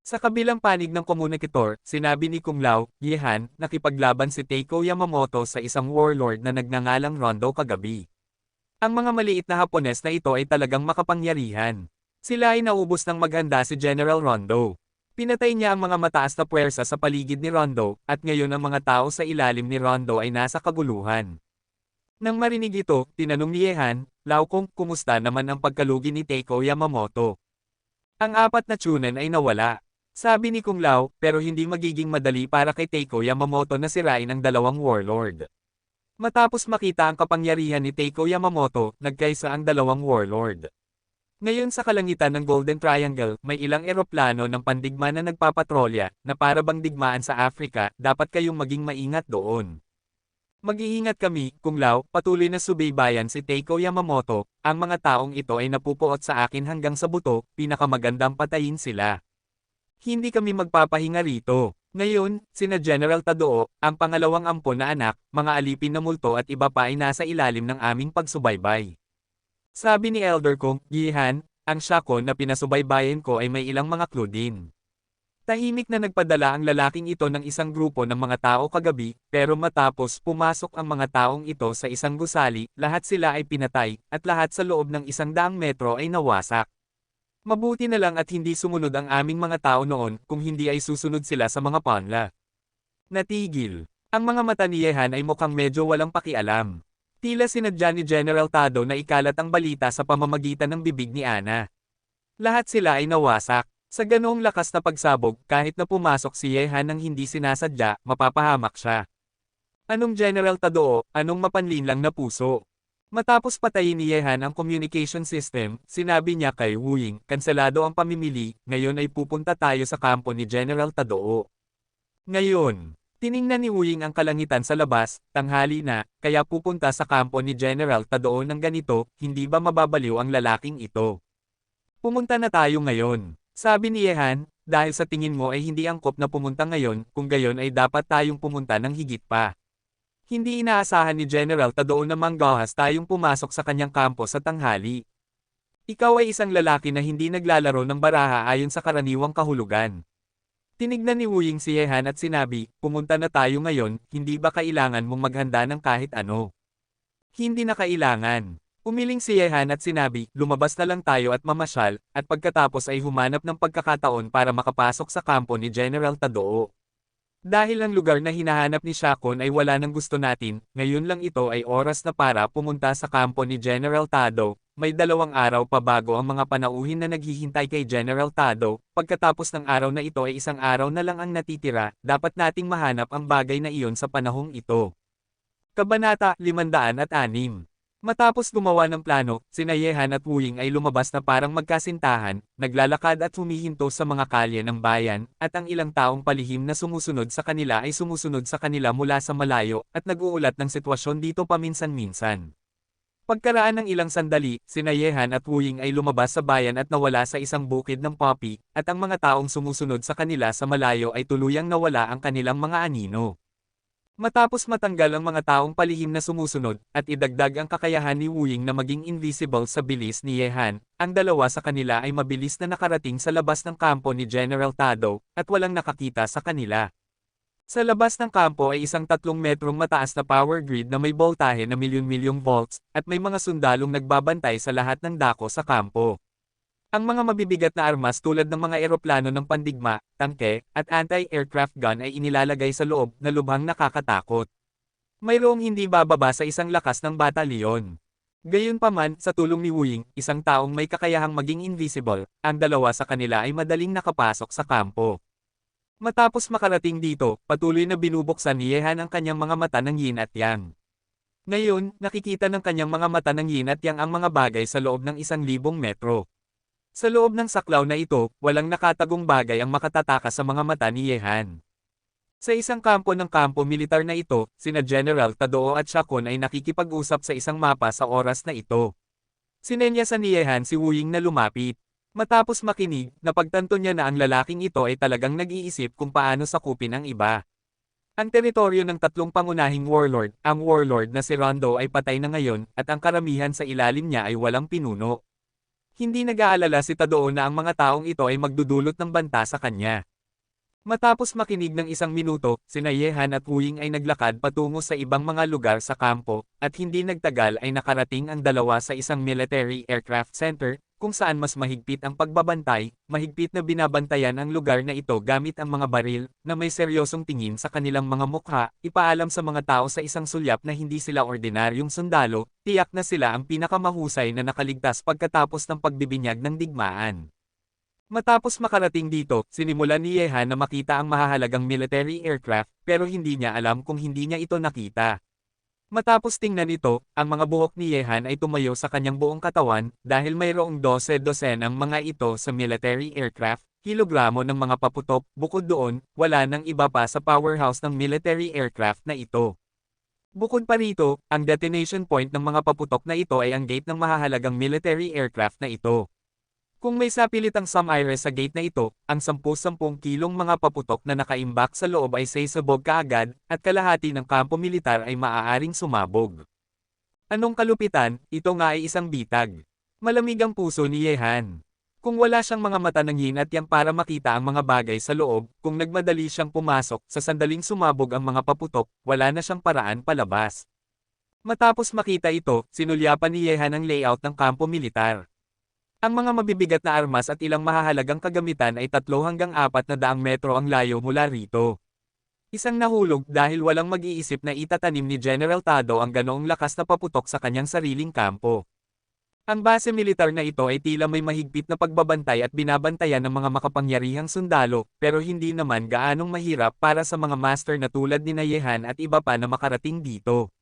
Sa kabilang panig ng communicator, sinabi ni Kung Lao, Yehan, nakipaglaban si Teiko Yamamoto sa isang warlord na nagngangalang Rondo kagabi. Ang mga maliit na Hapones na ito ay talagang makapangyarihan. Sila ay naubos ng maghanda si General Rondo. Pinatay niya ang mga mataas na puwersa sa paligid ni Rondo, at ngayon ang mga tao sa ilalim ni Rondo ay nasa kaguluhan. Nang marinig ito, tinanong ni Yehan, Lao Kong, kumusta naman ang pagkalugi ni Teiko Yamamoto? Ang 4 na tunan ay nawala. Sabi ni Kung Lao, pero hindi magiging madali para kay Teiko Yamamoto na sirain ang 2 warlord. Matapos makita ang kapangyarihan ni Teiko Yamamoto, nagkaisa ang 2 warlord. Ngayon sa kalangitan ng Golden Triangle, may ilang eroplano ng pandigma na nagpapatrolya, na para bang digmaan sa Africa, dapat kayong maging maingat doon. Mag-iingat kami, Kung Lao, patuloy na subaybayan si Teiko Yamamoto, ang mga taong ito ay napupuot sa akin hanggang sa buto, pinakamagandang patayin sila. Hindi kami magpapahinga rito. Ngayon, sina General Tadoo, ang pangalawang ampon na anak, mga alipin na multo at iba pa ay nasa ilalim ng aming pagsubaybay. Sabi ni Elder kong, Gihan, ang Shako na pinasubaybayan ko ay may ilang mga clue din. Tahimik na nagpadala ang lalaking ito ng isang grupo ng mga tao kagabi, pero matapos pumasok ang mga taong ito sa isang gusali, lahat sila ay pinatay, at lahat sa loob ng 100 metro ay nawasak. Mabuti na lang at hindi sumunod ang aming mga tao noon, kung hindi ay susunod sila sa mga panla. Natigil. Ang mga mata ni Yehan ay mukhang medyo walang pakialam. Tila sinadya ni General Tado na ikalat ang balita sa pamamagitan ng bibig ni Ana. Lahat sila ay nawasak. Sa ganoong lakas na pagsabog, kahit na pumasok si Yehan nang hindi sinasadya, mapapahamak siya. Anong General Tado, anong mapanlinlang na puso? Matapos patayin ni Yehan ang communication system, sinabi niya kay Wu Ying, kanselado ang pamimili, ngayon ay pupunta tayo sa kampo ni General Tado. Ngayon. Tiningnan ni Wu Ying ang kalangitan sa labas, tanghali na, kaya pupunta sa kampo ni General Tadoo ng ganito, hindi ba mababaliw ang lalaking ito? Pumunta na tayo ngayon. Sabi ni Yehan, dahil sa tingin mo ay hindi angkop na pumunta ngayon, kung gayon ay dapat tayong pumunta ng higit pa. Hindi inaasahan ni General Tadoo na manggahas tayong pumasok sa kanyang kampo sa tanghali. Ikaw ay isang lalaki na hindi naglalaro ng baraha ayon sa karaniwang kahulugan. Tinignan ni Wu Ying si Yehan at sinabi, pumunta na tayo ngayon, hindi ba kailangan mong maghanda ng kahit ano? Hindi na kailangan. Umiling si Yehan at sinabi, lumabas na lang tayo at mamasyal, at pagkatapos ay humanap ng pagkakataon para makapasok sa kampo ni General Tadoo. Dahil ang lugar na hinahanap ni Shakon ay wala ng gusto natin, ngayon lang ito ay oras na para pumunta sa kampo ni General Tado. May 2 araw pa bago ang mga panauhin na naghihintay kay General Tado, pagkatapos ng araw na ito ay 1 araw na lang ang natitira, dapat nating mahanap ang bagay na iyon sa panahong ito. Kabanata 506. Matapos gumawa ng plano, sina Yehan at Wu Ying ay lumabas na parang magkasintahan, naglalakad at humihinto sa mga kalye ng bayan, at ang ilang taong palihim na sumusunod sa kanila ay sumusunod sa kanila mula sa malayo, at nag-uulat ng sitwasyon dito paminsan-minsan. Pagkaraan ng ilang sandali, sina Yehan at Wu Ying ay lumabas sa bayan at nawala sa isang bukid ng poppy, at ang mga taong sumusunod sa kanila sa malayo ay tuluyang nawala ang kanilang mga anino. Matapos matanggal ang mga taong palihim na sumusunod, at idagdag ang kakayahan ni Wu Ying na maging invisible sa bilis ni Yehan, ang 2 sa kanila ay mabilis na nakarating sa labas ng kampo ni General Tado, at walang nakakita sa kanila. Sa labas ng kampo ay isang 3 metrong mataas na power grid na may boltahe na milyon-milyong volts, at may mga sundalong nagbabantay sa lahat ng dako sa kampo. Ang mga mabibigat na armas tulad ng mga eroplano ng pandigma, tangke, at anti-aircraft gun ay inilalagay sa loob na lubhang nakakatakot. Mayroong hindi bababa sa isang lakas ng batalyon. Gayunpaman, sa tulong ni Wu Ying, isang taong may kakayahang maging invisible, ang 2 sa kanila ay madaling nakapasok sa kampo. Matapos makarating dito, patuloy na binubuksan ni Yehan ang kanyang mga mata ng yin at yang. Ngayon, nakikita ng kanyang mga mata ng yin at yang ang mga bagay sa loob ng 1,000 metro. Sa loob ng saklaw na ito, walang nakatagong bagay ang makatataka sa mga mata ni Yehan. Sa isang kampo ng kampo militar na ito, sina General Tadoo at Shakon ay nakikipag-usap sa isang mapa sa oras na ito. Sinenyasan ni Yehan si Wu Ying na lumapit. Matapos makinig, napagtanto niya na ang lalaking ito ay talagang nag-iisip kung paano sakupin ang iba. Ang teritoryo ng 3 pangunahing warlord, ang warlord na si Rondo ay patay na ngayon, at ang karamihan sa ilalim niya ay walang pinuno. Hindi nag-aalala si Tadoo na ang mga taong ito ay magdudulot ng banta sa kanya. Matapos makinig ng 1 minuto, sina Yehan at Wu Ying ay naglakad patungo sa ibang mga lugar sa kampo, at hindi nagtagal ay nakarating ang 2 sa isang military aircraft center, kung saan mas mahigpit ang pagbabantay, mahigpit na binabantayan ang lugar na ito gamit ang mga baril, na may seryosong tingin sa kanilang mga mukha, ipaalam sa mga tao sa isang sulyap na hindi sila ordinaryong sundalo, tiyak na sila ang pinakamahusay na nakaligtas pagkatapos ng pagbibinyag ng digmaan. Matapos makarating dito, sinimulan ni Yehan na makita ang mahahalagang military aircraft, pero hindi niya alam kung hindi niya ito nakita. Matapos tingnan ito, ang mga buhok ni Yehan ay tumayo sa kanyang buong katawan, dahil mayroong 12 ang mga ito sa military aircraft, kilogramo ng mga paputok, bukod doon, wala nang iba pa sa powerhouse ng military aircraft na ito. Bukod pa rito, ang detonation point ng mga paputok na ito ay ang gate ng mahahalagang military aircraft na ito. Kung may sapilitang sum-ire sa gate na ito, ang 10-10 kilong mga paputok na nakaimbak sa loob ay sasabog kaagad, at kalahati ng kampo militar ay maaaring sumabog. Anong kalupitan, ito nga ay isang bitag. Malamig ang puso ni Yehan. Kung wala siyang mga mata ng yin at yang para makita ang mga bagay sa loob, kung nagmadali siyang pumasok, sa sandaling sumabog ang mga paputok, wala na siyang paraan palabas. Matapos makita ito, sinulyapan ni Yehan ang layout ng kampo militar. Ang mga mabibigat na armas at ilang mahahalagang kagamitan ay 3 hanggang 400 metro ang layo mula rito. Isang nahulog dahil walang mag-iisip na itatanim ni General Tado ang ganoong lakas na paputok sa kanyang sariling kampo. Ang base militar na ito ay tila may mahigpit na pagbabantay at binabantayan ng mga makapangyarihang sundalo, pero hindi naman gaanong mahirap para sa mga master na tulad ni Yehan at iba pa na makarating dito.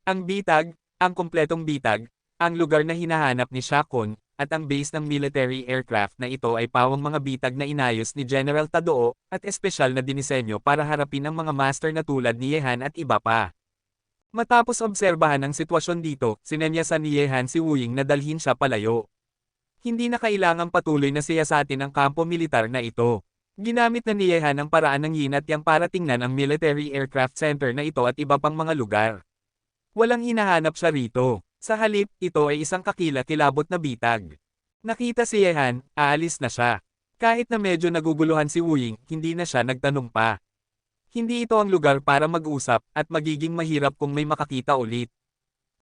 Ang bitag, ang kumpletong bitag, ang lugar na hinahanap ni Shakon, at ang base ng military aircraft na ito ay pawang mga bitag na inayos ni General Tadoo, at espesyal na dinisenyo para harapin ang mga master na tulad ni Yehan at iba pa. Matapos obserbahan ang sitwasyon dito, sinenyasan ni Yehan si Wu Ying na dalhin siya palayo. Hindi na kailangang patuloy na siyasatin ang kampo militar na ito. Ginamit na ni Yehan ang paraan ng yin at yang para tingnan ang military aircraft center na ito at iba pang mga lugar. Walang hinahanap siya rito. Sa halip, ito ay isang kakila-kilabot na bitag. Nakita si Yehan, aalis na siya. Kahit na medyo naguguluhan si Wu Ying, hindi na siya nagtanong pa. Hindi ito ang lugar para mag-usap, at magiging mahirap kung may makakita ulit.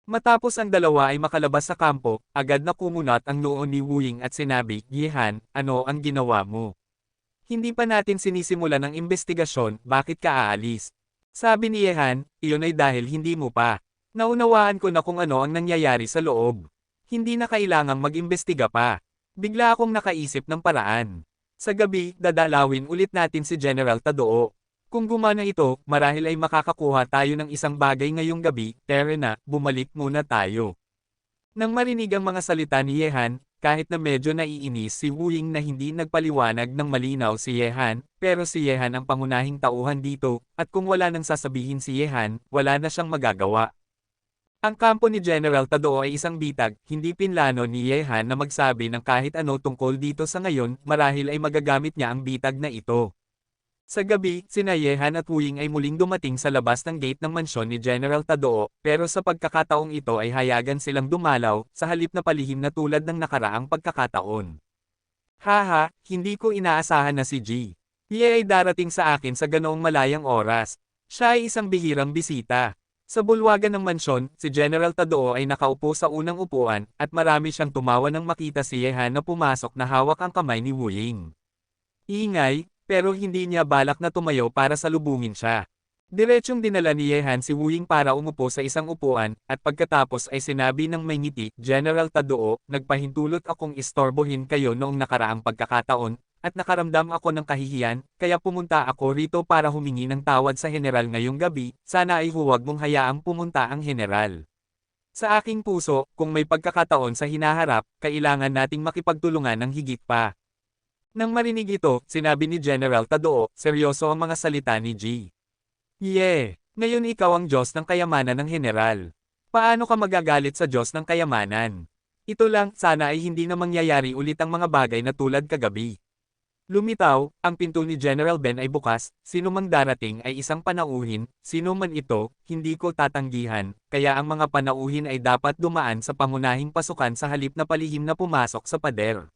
Matapos ang dalawa ay makalabas sa kampo, agad na kumunat ang noo ni Wu Ying at sinabi, Yehan, ano ang ginawa mo? Hindi pa natin sinisimulan ang investigasyon, bakit ka aalis? Sabi ni Yehan, iyon ay dahil hindi mo pa. Naunawaan ko na kung ano ang nangyayari sa loob. Hindi na kailangang mag-imbestiga pa. Bigla akong nakaisip ng paraan. Sa gabi, dadalawin ulit natin si General Tadoo. Kung gumana ito, marahil ay makakakuha tayo ng isang bagay ngayong gabi, Terena, bumalik muna tayo. Nang marinig ang mga salita ni Yehan, kahit na medyo naiinis si Wu Ying na hindi nagpaliwanag ng malinaw si Yehan, pero si Yehan ang pangunahing tauhan dito, at kung wala nang sasabihin si Yehan, wala na siyang magagawa. Ang kampo ni General Tadoo ay isang bitag, hindi pinlano ni Yehan na magsabi ng kahit ano tungkol dito sa ngayon, marahil ay magagamit niya ang bitag na ito. Sa gabi, sina Yehan at Wu Ying ay muling dumating sa labas ng gate ng mansyon ni General Tadoo, pero sa pagkakataong ito ay hayagan silang dumalaw, sa halip na palihim na tulad ng nakaraang pagkakataon. Haha, hindi ko inaasahan na si G. Ye ay darating sa akin sa ganoong malayang oras. Siya ay isang bihirang bisita. Sa bulwagan ng mansyon, si General Tadoo ay nakaupo sa unang upuan, at marami siyang tumawa nang makita si Yehan na pumasok na hawak ang kamay ni Wu Ying. Ingay, pero hindi niya balak na tumayo para salubungin siya. Diretsyong dinala ni Yehan si Wu Ying para umupo sa isang upuan, at pagkatapos ay sinabi ng may ngiti, General Tadoo, nagpahintulot akong istorbohin kayo noong nakaraang pagkakataon, at nakaramdam ako ng kahihiyan, kaya pumunta ako rito para humingi ng tawad sa general ngayong gabi, sana ay huwag mong hayaang pumunta ang general. Sa aking puso, kung may pagkakataon sa hinaharap, kailangan nating makipagtulungan ng higit pa. Nang marinig ito, sinabi ni General Tadoo, seryoso ang mga salita ni G. Ngayon ikaw ang Diyos ng kayamanan ng general. Paano ka magagalit sa Diyos ng kayamanan? Ito lang, sana ay hindi na mangyayari ulit ang mga bagay na tulad kagabi. Lumitaw, ang pinto ni General Ben ay bukas, sino mang darating ay isang panauhin, sino man ito, hindi ko tatanggihan, kaya ang mga panauhin ay dapat dumaan sa pangunahing pasukan sa halip na palihim na pumasok sa pader.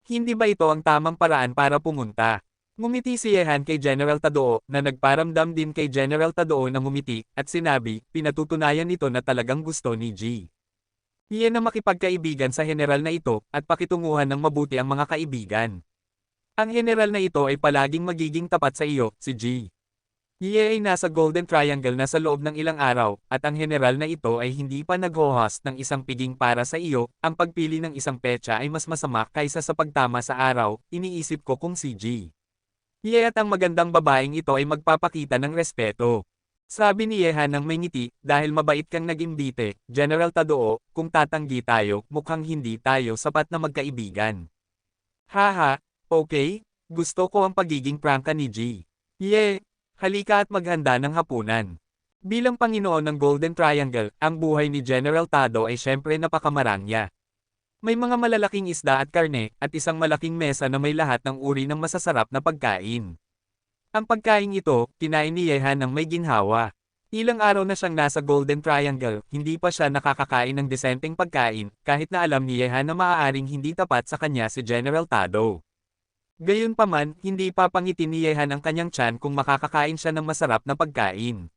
Hindi ba ito ang tamang paraan para pumunta? Ngumiti si Yehan kay General Tadoo, na nagparamdam din kay General Tadoo na ngumiti, at sinabi, pinatutunayan nito na talagang gusto ni G. Iyan na makipagkaibigan sa general na ito, at pakitunguhan ng mabuti ang mga kaibigan. Ang general na ito ay palaging magiging tapat sa iyo, si G. Ye ay nasa Golden Triangle na sa loob ng ilang araw, at ang general na ito ay hindi pa nag-host ng isang piging para sa iyo, ang pagpili ng isang petsa ay mas masama kaysa sa pagtama sa araw, iniisip ko kung si G. Ye at ang magandang babaeng ito ay magpapakita ng respeto. Sabi ni Yehan ng may ngiti, dahil mabait kang nag-imbite, General Tadoo, kung tatanggi tayo, mukhang hindi tayo sapat na magkaibigan. Haha, okay, gusto ko ang pagiging prangka ni G. Halika at maghanda ng hapunan. Bilang Panginoon ng Golden Triangle, ang buhay ni General Tado ay syempre napakamarangya. May mga malalaking isda at karne, at isang malaking mesa na may lahat ng uri ng masasarap na pagkain. Ang pagkain ito, kinain ni Yehan ng may ginhawa. Ilang araw na siyang nasa Golden Triangle, hindi pa siya nakakakain ng desenteng pagkain, kahit na alam ni Yehan na maaaring hindi tapat sa kanya si General Tado. Gayunpaman, hindi papangitin ni Yehan ang kanyang tiyan kung makakakain siya ng masarap na pagkain.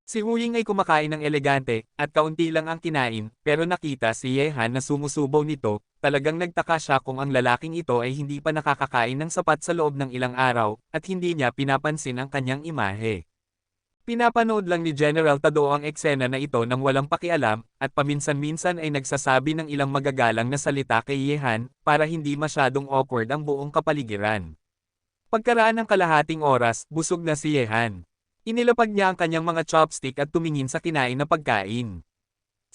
Si Wuying ay kumakain ng elegante, at kaunti lang ang kinain, pero nakita si Yehan na sumusubaw nito, talagang nagtaka siya kung ang lalaking ito ay hindi pa nakakakain ng sapat sa loob ng ilang araw, at hindi niya pinapansin ang kanyang imahe. Pinapanood lang ni General Tado ang eksena na ito nang walang pakialam, at paminsan-minsan ay nagsasabi ng ilang magagalang na salita kay Yehan, para hindi masyadong awkward ang buong kapaligiran. Pagkaraan ng kalahating oras, busog na si Yehan. Inilapag niya ang kanyang mga chopstick at tumingin sa kinain na pagkain.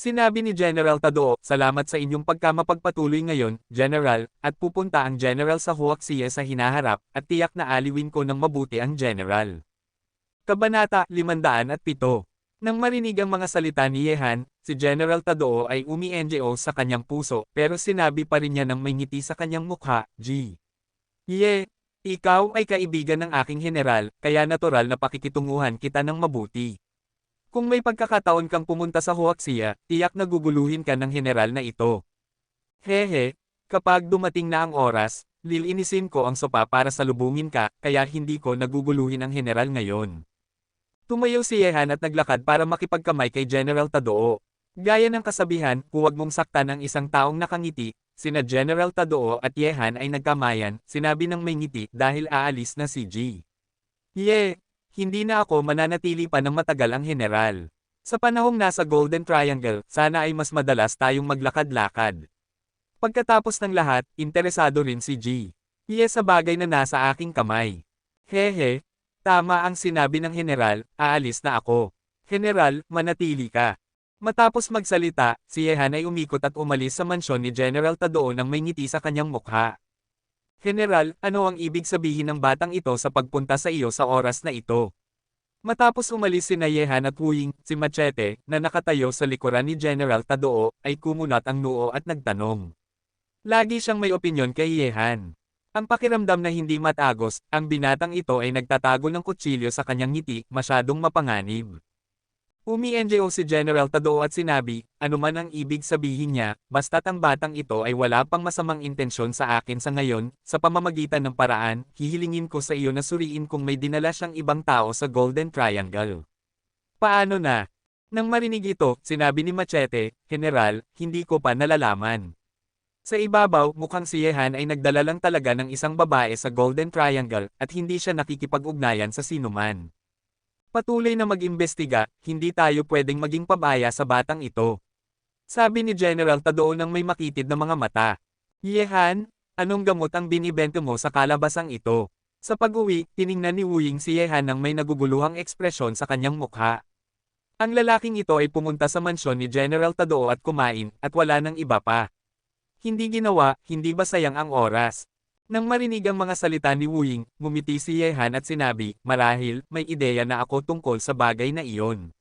Sinabi ni General Tado, salamat sa inyong pagkamapagpatuloy ngayon, General, at pupunta ang General sa Huaxia sa hinaharap, at tiyak na aliwin ko ng mabuti ang General. Kabanata 507. Nang marinig ang mga salita ni Yehan, si General Tado ay umi-NGO sa kanyang puso, pero sinabi pa rin niya ng may ngiti sa kanyang mukha, G. Ikaw ay kaibigan ng aking general, kaya natural na pakikitunguhan kita ng mabuti. Kung may pagkakataon kang pumunta sa Huaxia, tiyak na guguluhin ka ng general na ito. Kapag dumating na ang oras, lilinisin ko ang sopa para salubungin ka, kaya hindi ko naguguluhin ang general ngayon. Tumayo si Yehan at naglakad para makipagkamay kay General Tadoo. Gaya ng kasabihan, huwag mong saktan ang isang taong nakangiti, sina General Tadoo at Yehan ay nagkamayan, sinabi ng may ngiti dahil aalis na si G. Hindi na ako mananatili pa ng matagal ang general. Sa panahong nasa Golden Triangle, sana ay mas madalas tayong maglakad-lakad. Pagkatapos ng lahat, interesado rin si G. Sa bagay na nasa aking kamay. Tama ang sinabi ng general, aalis na ako. General, manatili ka. Matapos magsalita, si Yehan ay umikot at umalis sa mansyon ni General Tadoo nang may ngiti sa kanyang mukha. General, ano ang ibig sabihin ng batang ito sa pagpunta sa iyo sa oras na ito? Matapos umalis sina Yehan at Wuying, si Machete, na nakatayo sa likuran ni General Tadoo, ay kumunat ang noo at nagtanong. Lagi siyang may opinyon kay Yehan. Ang pakiramdam na hindi matagos, ang binatang ito ay nagtatago ng kutsilyo sa kanyang ngiti, masyadong mapanganib. Umi-NGO si General Tadoo at sinabi, anuman ang ibig sabihin niya, basta't ang batang ito ay wala pang masamang intensyon sa akin sa ngayon, sa pamamagitan ng paraan, hihilingin ko sa iyo na suriin kung may dinala siyang ibang tao sa Golden Triangle. Paano na? Nang marinig ito, sinabi ni Machete, General, hindi ko pa nalalaman. Sa ibabaw, mukhang si Yehan ay nagdala lang talaga ng isang babae sa Golden Triangle, at hindi siya nakikipag-ugnayan sa sinuman. Patuloy na mag-imbestiga, hindi tayo pwedeng maging pabaya sa batang ito. Sabi ni General Tadoo nang may makitid na mga mata. Yehan, anong gamot ang binibento mo sa kalabasang ito? Sa pag-uwi, tiningnan ni Wuying si Yehan nang may naguguluhang ekspresyon sa kanyang mukha. Ang lalaking ito ay pumunta sa mansyon ni General Tadoo at kumain, at wala nang iba pa. Hindi ginawa, hindi ba sayang ang oras? Nang marinig ang mga salita ni Wuying, ngumiti si Yehan at sinabi, marahil, may ideya na ako tungkol sa bagay na iyon.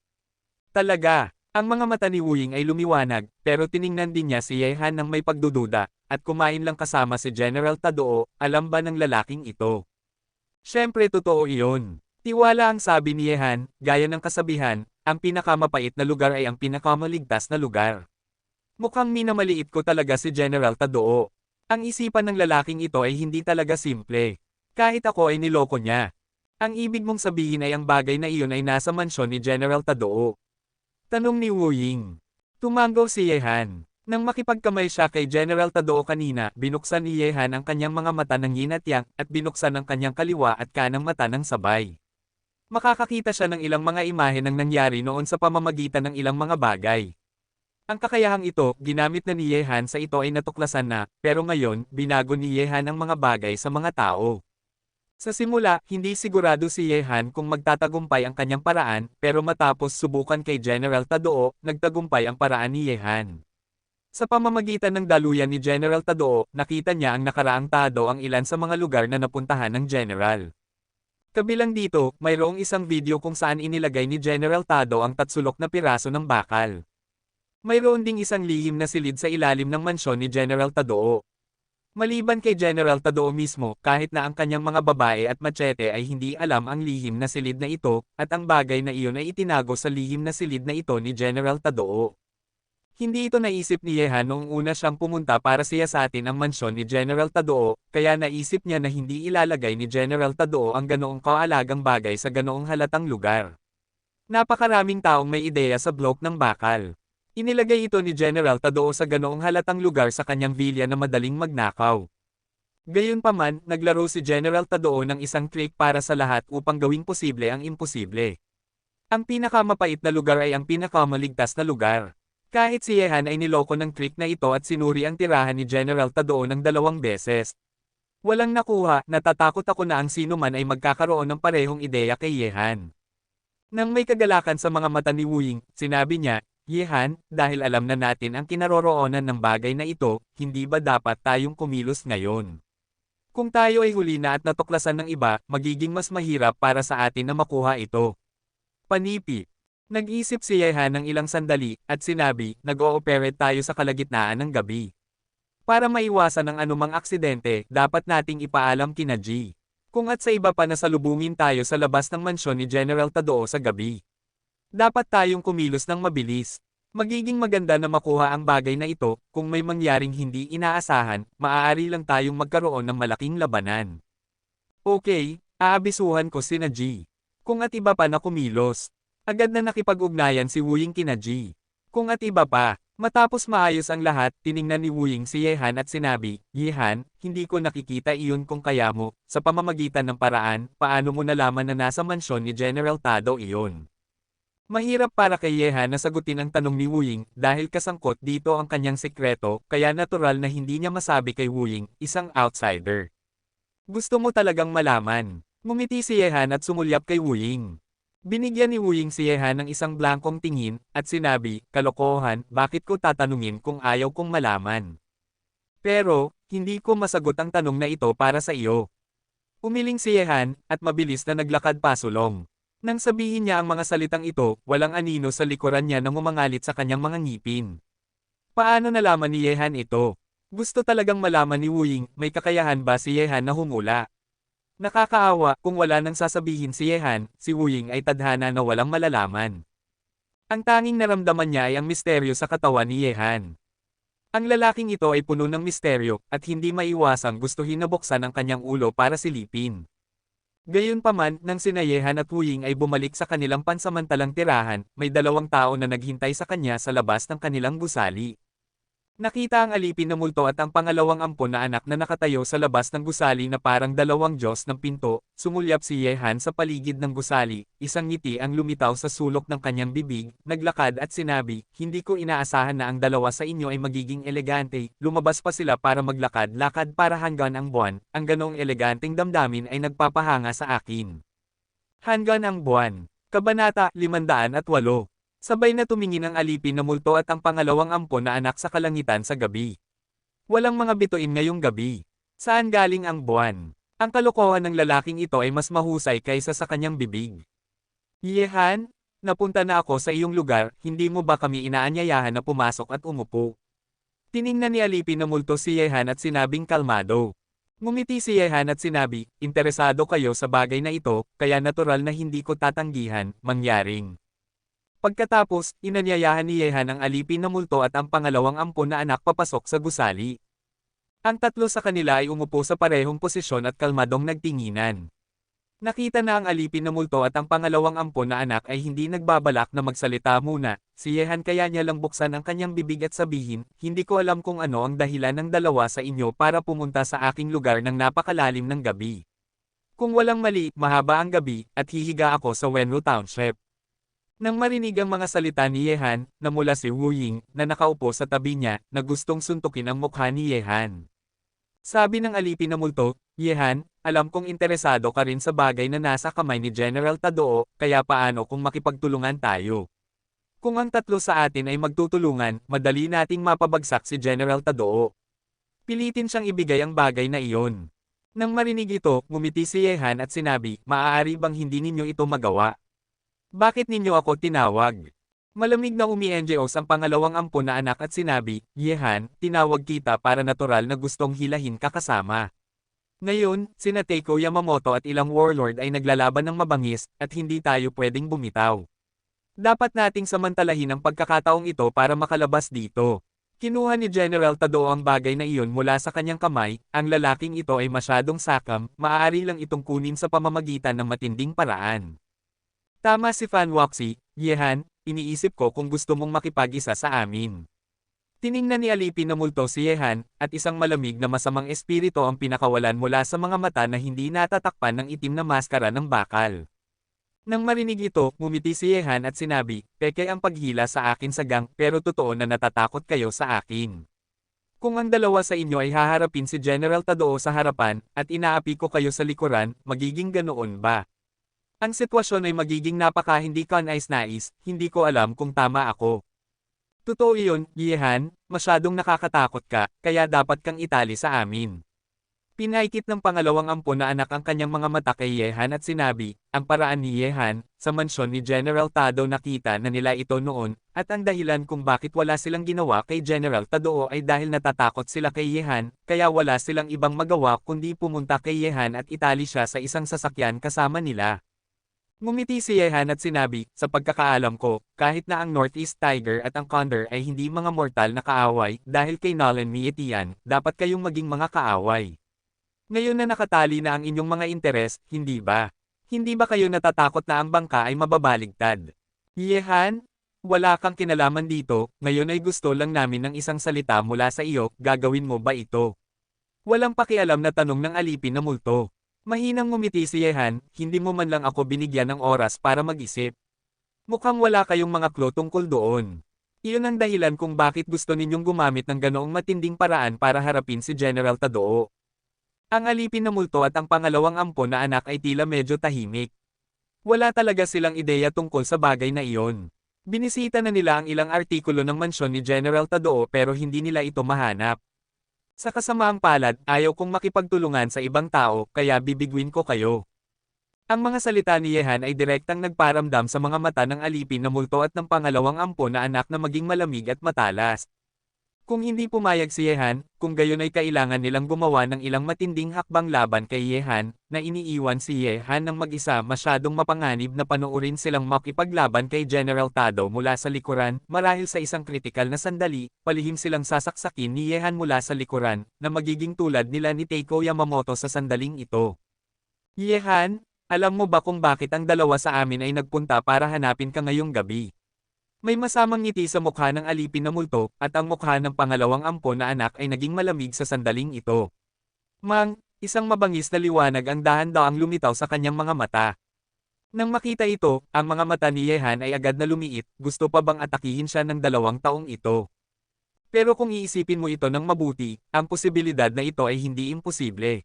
Talaga, ang mga mata ni Wuying ay lumiwanag, pero tiningnan din niya si Yehan nang may pagdududa, at kumain lang kasama si General Tadoo, alam ba ng lalaking ito? Siyempre totoo iyon. Tiwala ang sabi ni Yehan, gaya ng kasabihan, ang pinakamapait na lugar ay ang pinakamaligtas na lugar. Mukhang minamaliit ko talaga si General Tadoo. Ang isipan ng lalaking ito ay hindi talaga simple. Kahit ako ay niloko niya. Ang ibig mong sabihin ay ang bagay na iyon ay nasa mansyon ni General Tadoo. Tanong ni Wuying. Tumango si Yehan. Nang makipagkamay siya kay General Tadoo kanina, binuksan ni Yehan ang kanyang mga mata ng yin at yang, at binuksan ang kanyang kaliwa at kanang mata ng sabay. Makakakita siya ng ilang mga imahe ng nangyari noon sa pamamagitan ng ilang mga bagay. Ang kakayahang ito, ginamit na ni Yehan sa ito ay natuklasan na, pero ngayon, binago ni Yehan ang mga bagay sa mga tao. Sa simula, hindi sigurado si Yehan kung magtatagumpay ang kanyang paraan, pero matapos subukan kay General Tadao, nagtagumpay ang paraan ni Yehan. Sa pamamagitan ng daluyan ni General Tadao, nakita niya ang nakaraang Tado ang ilan sa mga lugar na napuntahan ng General. Kabilang dito, mayroong isang video kung saan inilagay ni General Tado ang tatsulok na piraso ng bakal. Mayroon ding isang lihim na silid sa ilalim ng mansyon ni General Tadao. Maliban kay General Tadao mismo, kahit na ang kanyang mga babae at machete ay hindi alam ang lihim na silid na ito, at ang bagay na iyon ay itinago sa lihim na silid na ito ni General Tadao. Hindi ito naisip ni Yehan noong una siyang pumunta para siyasatin ang mansyon ni General Tadao, kaya naisip niya na hindi ilalagay ni General Tadao ang ganoong kaalagang bagay sa ganoong halatang lugar. Napakaraming taong may ideya sa blok ng bakal. Inilagay ito ni General Tadao sa ganoong halatang lugar sa kanyang vilya na madaling magnakaw. Gayunpaman, naglaro si General Tadao ng isang trick para sa lahat upang gawing posible ang imposible. Ang pinakamapait na lugar ay ang pinakamaligtas na lugar. Kahit si Yehan ay niloko ng trick na ito at sinuri ang tirahan ni General Tadao ng 2 beses. Walang nakuha, natatakot ako na ang sino man ay magkakaroon ng parehong ideya kay Yehan. Nang may kagalakan sa mga mata ni Wu Ying, sinabi niya, Yehan, dahil alam na natin ang kinaroroonan ng bagay na ito, hindi ba dapat tayong kumilos ngayon? Kung tayo ay huli na at natuklasan ng iba, magiging mas mahirap para sa atin na makuha ito. Panipi. Nag-isip si Yehan ng ilang sandali, at sinabi, nag-ooperate tayo sa kalagitnaan ng gabi. Para maiwasan ang anumang aksidente, dapat nating ipaalam kina G. Kung at sa iba pa na salubungin tayo sa labas ng mansyon ni General Tadao sa gabi. Dapat tayong kumilos ng mabilis. Magiging maganda na makuha ang bagay na ito, kung may mangyaring hindi inaasahan, maaari lang tayong magkaroon ng malaking labanan. Okay, aabisuhan ko sina G. Kung at iba pa na kumilos. Agad na nakipag-ugnayan si Wu Ying kina G. Kung at iba pa, matapos maayos ang lahat, tiningnan ni Wu Ying si Yehan at sinabi, Yehan, hindi ko nakikita iyon kung kaya mo, sa pamamagitan ng paraan, paano mo nalaman na nasa mansyon ni General Tadao iyon? Mahirap para kay Yehan na sagutin ang tanong ni Wu Ying, dahil kasangkot dito ang kanyang sekreto, kaya natural na hindi niya masabi kay Wu Ying, isang outsider. Gusto mo talagang malaman. Ngumiti si Yehan at sumulyap kay Wu Ying. Binigyan ni Wu Ying si Yehan ng isang blankong tingin, at sinabi, kalokohan, bakit ko tatanungin kung ayaw kong malaman? Pero, hindi ko masagot ang tanong na ito para sa iyo. Umiling si Yehan, at mabilis na naglakad pasulong. Nang sabihin niya ang mga salitang ito, walang anino sa likuran niya na umangalit sa kanyang mga ngipin. Paano nalaman ni Yehan ito? Gusto talagang malaman ni Wu Ying, may kakayahan ba si Yehan na humula? Nakakaawa, kung wala nang sasabihin si Yehan, si Wu Ying ay tadhana na walang malalaman. Ang tanging naramdaman niya ay ang misteryo sa katawan ni Yehan. Ang lalaking ito ay puno ng misteryo, at hindi maiwasang gustuhin na buksan ang kanyang ulo para silipin. Gayunpaman, nang sina Yehan at Wu Ying ay bumalik sa kanilang pansamantalang tirahan, may 2 tao na naghintay sa kanya sa labas ng kanilang gusali. Nakita ang alipin na multo at ang pangalawang ampon na anak na nakatayo sa labas ng gusali na parang 2 Diyos ng pinto, sumulyap si Yehan sa paligid ng gusali, isang ngiti ang lumitaw sa sulok ng kanyang bibig, naglakad at sinabi, hindi ko inaasahan na ang 2 sa inyo ay magiging elegante, lumabas pa sila para maglakad-lakad para hanggan ang buwan, ang ganoong eleganteng damdamin ay nagpapahanga sa akin. Hanggan ang buwan. Kabanata 508. Sabay na tumingin ang alipin na multo at ang pangalawang ampon na anak sa kalangitan sa gabi. Walang mga bituin ngayong gabi. Saan galing ang buwan? Ang kalokohan ng lalaking ito ay mas mahusay kaysa sa kanyang bibig. Yehan, napunta na ako sa iyong lugar, hindi mo ba kami inaanyayahan na pumasok at umupo? Tiningnan ni alipin na multo si Yehan at sinabing kalmado. Ngumiti si Yehan at sinabi, interesado kayo sa bagay na ito, kaya natural na hindi ko tatanggihan, mangyaring. Pagkatapos, inanyayahan ni Yehan ang alipin na multo at ang pangalawang ampon na anak papasok sa gusali. Ang 3 sa kanila ay umupo sa parehong posisyon at kalmadong nagtinginan. Nakita na ang alipin na multo at ang pangalawang ampon na anak ay hindi nagbabalak na magsalita muna, si Yehan kaya niya lang buksan ang kanyang bibig at sabihin, hindi ko alam kung ano ang dahilan ng 2 sa inyo para pumunta sa aking lugar ng napakalalim ng gabi. Kung walang mali, mahaba ang gabi, at hihiga ako sa Wenwu Township. Nang marinig ang mga salita ni Yehan, namula si Wu Ying, na nakaupo sa tabi niya, na gustong suntukin ang mukha ni Yehan. Sabi ng alipin na multo, Yehan, alam kong interesado ka rin sa bagay na nasa kamay ni General Tadao, kaya paano kung makipagtulungan tayo? Kung ang tatlo sa atin ay magtutulungan, madali nating mapabagsak si General Tadao. Pilitin siyang ibigay ang bagay na iyon. Nang marinig ito, ngumiti si Yehan at sinabi, maaari bang hindi ninyo ito magawa? Bakit ninyo ako tinawag? Malamig na umi-NGOs ang pangalawang ampon na anak at sinabi, Yehan, tinawag kita para natural na gustong hilahin ka kasama. Ngayon, sina Teiko Yamamoto at ilang warlord ay naglalaban ng mabangis, at hindi tayo pwedeng bumitaw. Dapat nating samantalahin ang pagkakataong ito para makalabas dito. Kinuha ni General Tadao ang bagay na iyon mula sa kanyang kamay, ang lalaking ito ay masyadong sakam, maaari lang itong kunin sa pamamagitan ng matinding paraan. Tama si Fan Waxi, Yehan, iniisip ko kung gusto mong makipag-isa sa amin. Tiningnan ni alipin na multo si Yehan, at isang malamig na masamang espiritu ang pinakawalan mula sa mga mata na hindi natatakpan ng itim na maskara ng bakal. Nang marinig ito, ngumiti si Yehan at sinabi, peke ang paghila sa akin sa gang, pero totoo na natatakot kayo sa akin. Kung ang dalawa sa inyo ay haharapin si General Tadao sa harapan, at inaapi ko kayo sa likuran, magiging ganoon ba? Ang sitwasyon ay magiging napaka hindi kanais-nais, hindi ko alam kung tama ako. Totoo iyon, Yehan, masyadong nakakatakot ka, kaya dapat kang itali sa amin. Pinaikit ng pangalawang ampon na anak ang kanyang mga mata kay Yehan at sinabi, ang paraan ni Yehan, sa mansyon ni General Tadao nakita na nila ito noon, at ang dahilan kung bakit wala silang ginawa kay General Tadao ay dahil natatakot sila kay Yehan, kaya wala silang ibang magawa kundi pumunta kay Yehan at itali siya sa isang sasakyan kasama nila. Ngumiti si Yehan at sinabi, sa pagkakaalam ko, kahit na ang Northeast Tiger at ang Condor ay hindi mga mortal na kaaway, dahil kay Nolan Mietian, dapat kayong maging mga kaaway. Ngayon na nakatali na ang inyong mga interes, hindi ba? Hindi ba kayo natatakot na ang bangka ay mababaligtad? Yehan, wala kang kinalaman dito, ngayon ay gusto lang namin ng isang salita mula sa iyo, gagawin mo ba ito? Walang pakialam na tanong ng alipin na multo. Mahinang ngumiti si Yehan, hindi mo man lang ako binigyan ng oras para mag-isip. Mukhang wala kayong mga clue tungkol doon. Iyon ang dahilan kung bakit gusto ninyong gumamit ng ganoong matinding paraan para harapin si General Tadao. Ang alipin na multo at ang pangalawang ampon na anak ay tila medyo tahimik. Wala talaga silang ideya tungkol sa bagay na iyon. Binisita na nila ang ilang artikulo ng mansyon ni General Tadao pero hindi nila ito mahanap. Sa kasamaang palad, ayaw kong makipagtulungan sa ibang tao, kaya bibigwin ko kayo. Ang mga salita ni Yehan ay direktang nagparamdam sa mga mata ng alipin na multo at ng pangalawang ampon na anak na maging malamig at matalas. Kung hindi pumayag si Yehan, kung gayon ay kailangan nilang gumawa ng ilang matinding hakbang laban kay Yehan, na iniiwan si Yehan ng mag-isa masyadong mapanganib na panoorin silang makipaglaban kay General Tadao mula sa likuran, marahil sa isang kritikal na sandali, palihim silang sasaksakin ni Yehan mula sa likuran, na magiging tulad nila ni Teiko Yamamoto sa sandaling ito. Yehan, alam mo ba kung bakit ang dalawa sa amin ay nagpunta para hanapin ka ngayong gabi? May masamang ngiti sa mukha ng alipin na multo, at ang mukha ng pangalawang ampon na anak ay naging malamig sa sandaling ito. Mang, isang mabangis na liwanag ang dahan-daang lumitaw sa kanyang mga mata. Nang makita ito, ang mga mata ni Yehan ay agad na lumiit, gusto pa bang atakihin siya ng 2 taong ito. Pero kung iisipin mo ito ng mabuti, ang posibilidad na ito ay hindi imposible.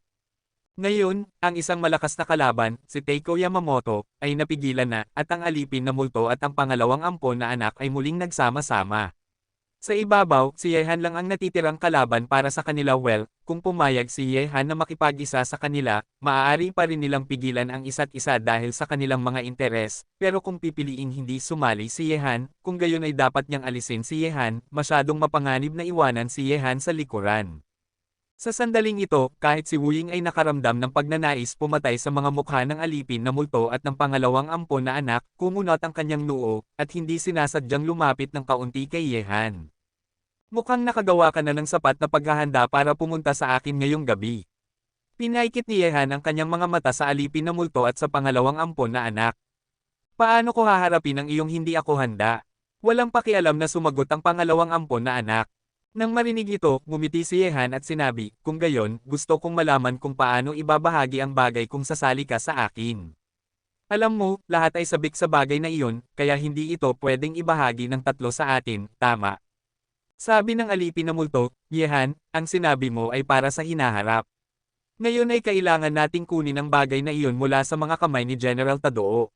Ngayon, ang isang malakas na kalaban, si Teiko Yamamoto, ay napigilan na, at ang alipin na multo at ang pangalawang ampon na anak ay muling nagsama-sama. Sa ibabaw, si Yehan lang ang natitirang kalaban para sa kanila. Kung pumayag si Yehan na makipag-isa sa kanila, maaari pa rin nilang pigilan ang isa't isa dahil sa kanilang mga interes, pero kung pipiliing hindi sumali si Yehan, kung gayon ay dapat niyang alisin si Yehan, masyadong mapanganib na iwanan si Yehan sa likuran. Sa sandaling ito, kahit si Wu Ying ay nakaramdam ng pagnanais pumatay sa mga mukha ng alipin na multo at ng pangalawang ampon na anak, kumunot ang kanyang noo, at hindi sinasadyang lumapit ng kaunti kay Yehan. Mukhang nakagawa ka na ng sapat na paghahanda para pumunta sa akin ngayong gabi. Pinaikit ni Yehan ang kanyang mga mata sa alipin na multo at sa pangalawang ampon na anak. Paano ko haharapin ang iyong hindi ako handa? Walang pakialam na sumagot ang pangalawang ampon na anak. Nang marinig ito, ngumiti si Yehan at sinabi, kung gayon, gusto kong malaman kung paano ibabahagi ang bagay kung sasali ka sa akin. Alam mo, lahat ay sabik sa bagay na iyon, kaya hindi ito pwedeng ibahagi ng 3 sa atin, tama? Sabi ng alipin na multo, Yehan, ang sinabi mo ay para sa hinaharap. Ngayon ay kailangan nating kunin ang bagay na iyon mula sa mga kamay ni General Tadoo.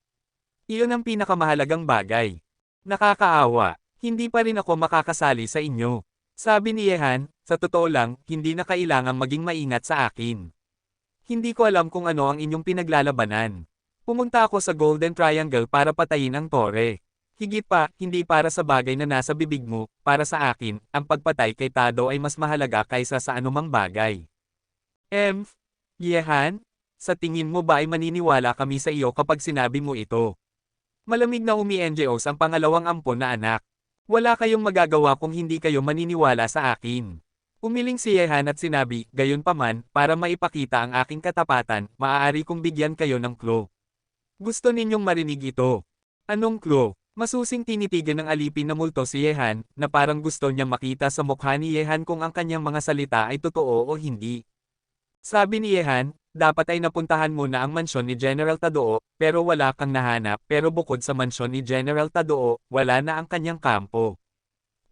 Iyon ang pinakamahalagang bagay. Nakakaawa, hindi pa rin ako makakasali sa inyo. Sabi ni Yehan, sa totoo lang, hindi na kailangang maging maingat sa akin. Hindi ko alam kung ano ang inyong pinaglalabanan. Pumunta ako sa Golden Triangle para patayin ang tore. Higit pa, hindi para sa bagay na nasa bibig mo, para sa akin, ang pagpatay kay Tado ay mas mahalaga kaysa sa anumang bagay. Yehan, sa tingin mo ba ay maniniwala kami sa iyo kapag sinabi mo ito? Malamig na umi-NGOs ang pangalawang ampon na anak. Wala kayong magagawa kung hindi kayo maniniwala sa akin. Umiling si Yehan at sinabi, gayunpaman, para maipakita ang aking katapatan, maaari kong bigyan kayo ng clue. Gusto ninyong marinig ito. Anong clue? Masusing tinitigan ng alipin na multo si Yehan, na parang gusto niya makita sa mukha ni Yehan kung ang kanyang mga salita ay totoo o hindi. Sabi ni Yehan, dapat ay napuntahan mo na ang mansyon ni General Tadoo, pero wala kang nahanap, pero bukod sa mansyon ni General Tadoo, wala na ang kanyang kampo.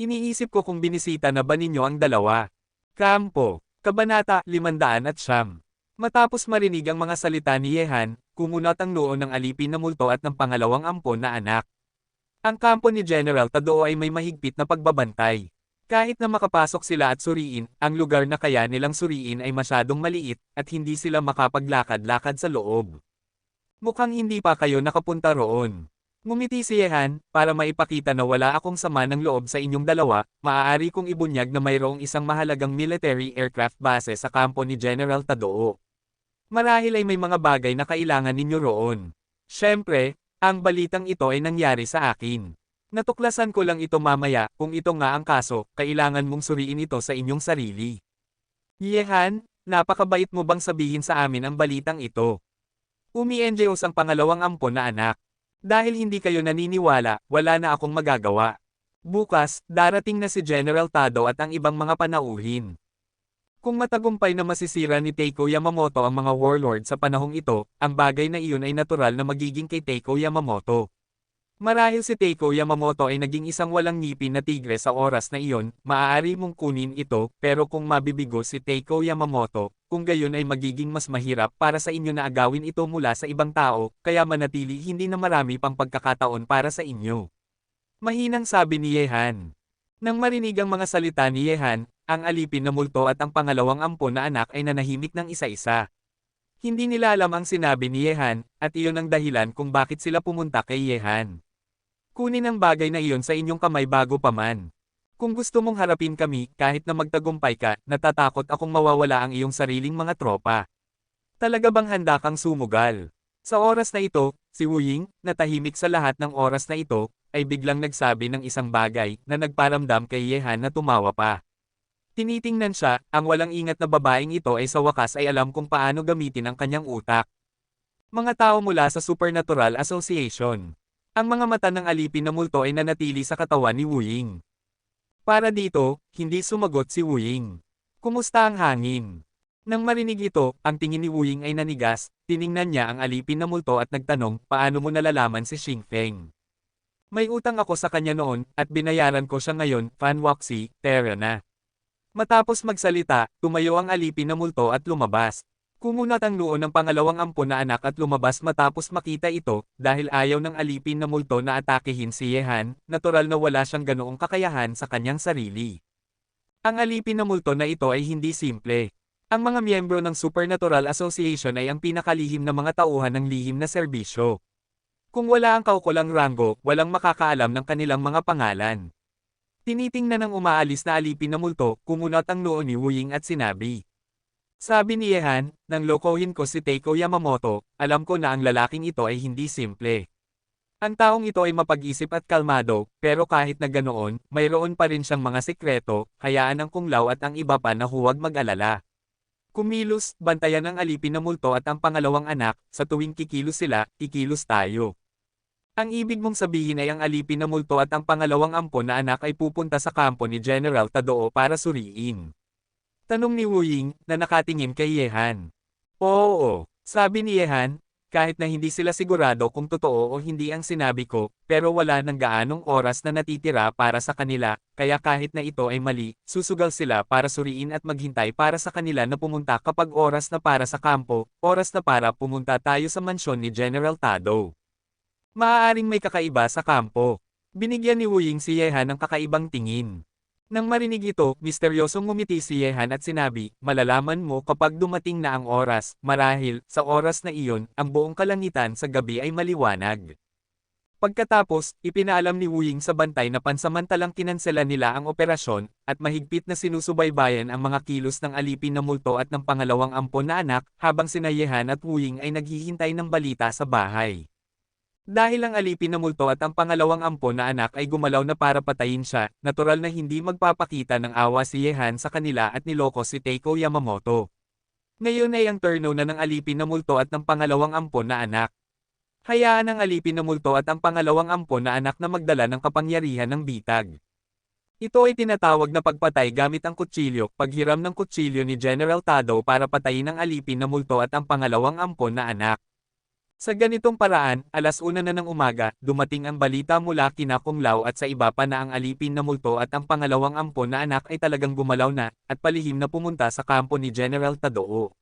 Iniisip ko kung binisita na ba ninyo ang dalawa. Kampo, Kabanata 509. Matapos marinig ang mga salita ni Yehan, kumunat ang noo ng alipin na multo at ng pangalawang ampon na anak. Ang kampo ni General Tadoo ay may mahigpit na pagbabantay. Kahit na makapasok sila at suriin, ang lugar na kaya nilang suriin ay masyadong maliit, at hindi sila makapaglakad-lakad sa loob. Mukhang hindi pa kayo nakapunta roon. Ngumiti si Yehan, para maipakita na wala akong sama ng loob sa inyong dalawa, maaari kong ibunyag na mayroong isang mahalagang military aircraft base sa kampo ni General Tadoo. Marahil ay may mga bagay na kailangan ninyo roon. Siyempre, ang balitang ito ay nangyari sa akin. Natuklasan ko lang ito mamaya, kung ito nga ang kaso, kailangan mong suriin ito sa inyong sarili. Yehan, napakabait mo bang sabihin sa amin ang balitang ito? Umi-NGOs ang pangalawang ampon na anak. Dahil hindi kayo naniniwala, wala na akong magagawa. Bukas, darating na si General Tado at ang ibang mga panauhin. Kung matagumpay na masisira ni Teiko Yamamoto ang mga warlord sa panahong ito, ang bagay na iyon ay natural na magiging kay Teiko Yamamoto. Marahil si Teiko Yamamoto ay naging isang walang ngipin na tigre sa oras na iyon, maaari mong kunin ito, pero kung mabibigo si Teiko Yamamoto, kung gayon ay magiging mas mahirap para sa inyo na agawin ito mula sa ibang tao, kaya manatili hindi na marami pang pagkakataon para sa inyo. Mahinang sabi ni Yehan. Nang marinig ang mga salita ni Yehan, ang alipin na multo at ang pangalawang ampon na anak ay nanahimik ng isa-isa. Hindi nila alam ang sinabi ni Yehan, at iyon ang dahilan kung bakit sila pumunta kay Yehan. Kunin ang bagay na iyon sa inyong kamay bago pa man. Kung gusto mong harapin kami, kahit na magtagumpay ka, natatakot akong mawawala ang iyong sariling mga tropa. Talaga bang handa kang sumugal? Sa oras na ito, si Wu Ying, na tahimik sa lahat ng oras na ito, ay biglang nagsabi ng isang bagay na nagparamdam kay Yehan na tumawa pa. Tinitingnan siya, ang walang ingat na babaeng ito ay sa wakas ay alam kung paano gamitin ang kanyang utak. Mga tao mula sa Supernatural Association. Ang mga mata ng alipin na multo ay nanatili sa katawan ni Wu Ying. Para dito, hindi sumagot si Wu Ying. Kumusta ang hangin? Nang marinig ito, ang tingin ni Wu Ying ay nanigas, tiningnan niya ang alipin na multo at nagtanong, paano mo nalalaman si Xing Feng? May utang ako sa kanya noon, at binayaran ko siya ngayon, Fan Waxi, Terra na. Matapos magsalita, tumayo ang alipin na multo at lumabas. Kumunat ang noo ng pangalawang ampon na anak at lumabas matapos makita ito, dahil ayaw ng alipin na multo na atakehin si Yehan, natural na wala siyang ganoong kakayahan sa kanyang sarili. Ang alipin na multo na ito ay hindi simple. Ang mga miyembro ng Supernatural Association ay ang pinakalihim na mga tauhan ng lihim na serbisyo. Kung wala ang kaukulang ranggo, walang makakaalam ng kanilang mga pangalan. Tinitingnan ng umaalis na alipin na multo, kumunat ang noo ni Wu Ying at sinabi. Sabi ni Yehan, nang lokohin ko si Teiko Yamamoto, alam ko na ang lalaking ito ay hindi simple. Ang taong ito ay mapag-isip at kalmado, pero kahit na ganoon, mayroon pa rin siyang mga sikreto, hayaan ang kunglaw at ang iba pa na huwag mag-alala. Kumilos, bantayan ang alipin na multo at ang pangalawang anak, sa tuwing kikilos sila, kikilos tayo. Ang ibig mong sabihin ay ang alipin na multo at ang pangalawang ampon na anak ay pupunta sa kampo ni General Tadoo para suriin. Tanong ni Wu Ying, na nakatingin kay Yehan. Oo, sabi ni Yehan, kahit na hindi sila sigurado kung totoo o hindi ang sinabi ko, pero wala nang gaanong oras na natitira para sa kanila, kaya kahit na ito ay mali, susugal sila para suriin at maghintay para sa kanila na pumunta kapag oras na para sa kampo, oras na para pumunta tayo sa mansyon ni General Tado. Maaaring may kakaiba sa kampo. Binigyan ni Wu Ying si Yehan ng kakaibang tingin. Nang marinig ito, misteryosong ngumiti si Yehan at sinabi, malalaman mo kapag dumating na ang oras, marahil, sa oras na iyon, ang buong kalangitan sa gabi ay maliwanag. Pagkatapos, ipinaalam ni Wu Ying sa bantay na pansamantalang kinansela nila ang operasyon, at mahigpit na sinusubaybayan ang mga kilos ng alipin na multo at ng pangalawang ampon na anak, habang sina Yehan at Wu Ying ay naghihintay ng balita sa bahay. Dahil ang alipin na multo at ang pangalawang ampon na anak ay gumalaw na para patayin siya, natural na hindi magpapakita ng awa si Yehan sa kanila at niloko si Teiko Yamamoto. Ngayon ay ang turno na ng alipin na multo at ng pangalawang ampon na anak. Hayaan ang alipin na multo at ang pangalawang ampon na anak na magdala ng kapangyarihan ng bitag. Ito ay tinatawag na pagpatay gamit ang kutsilyo, paghiram ng kutsilyo ni General Tado para patayin ang alipin na multo at ang pangalawang ampon na anak. Sa ganitong paraan, 1:00 na ng umaga, dumating ang balita mula kina Kung Lao at sa iba pa na ang alipin na multo at ang pangalawang ampon na anak ay talagang gumalaw na, at palihim na pumunta sa kampo ni General Tadoo.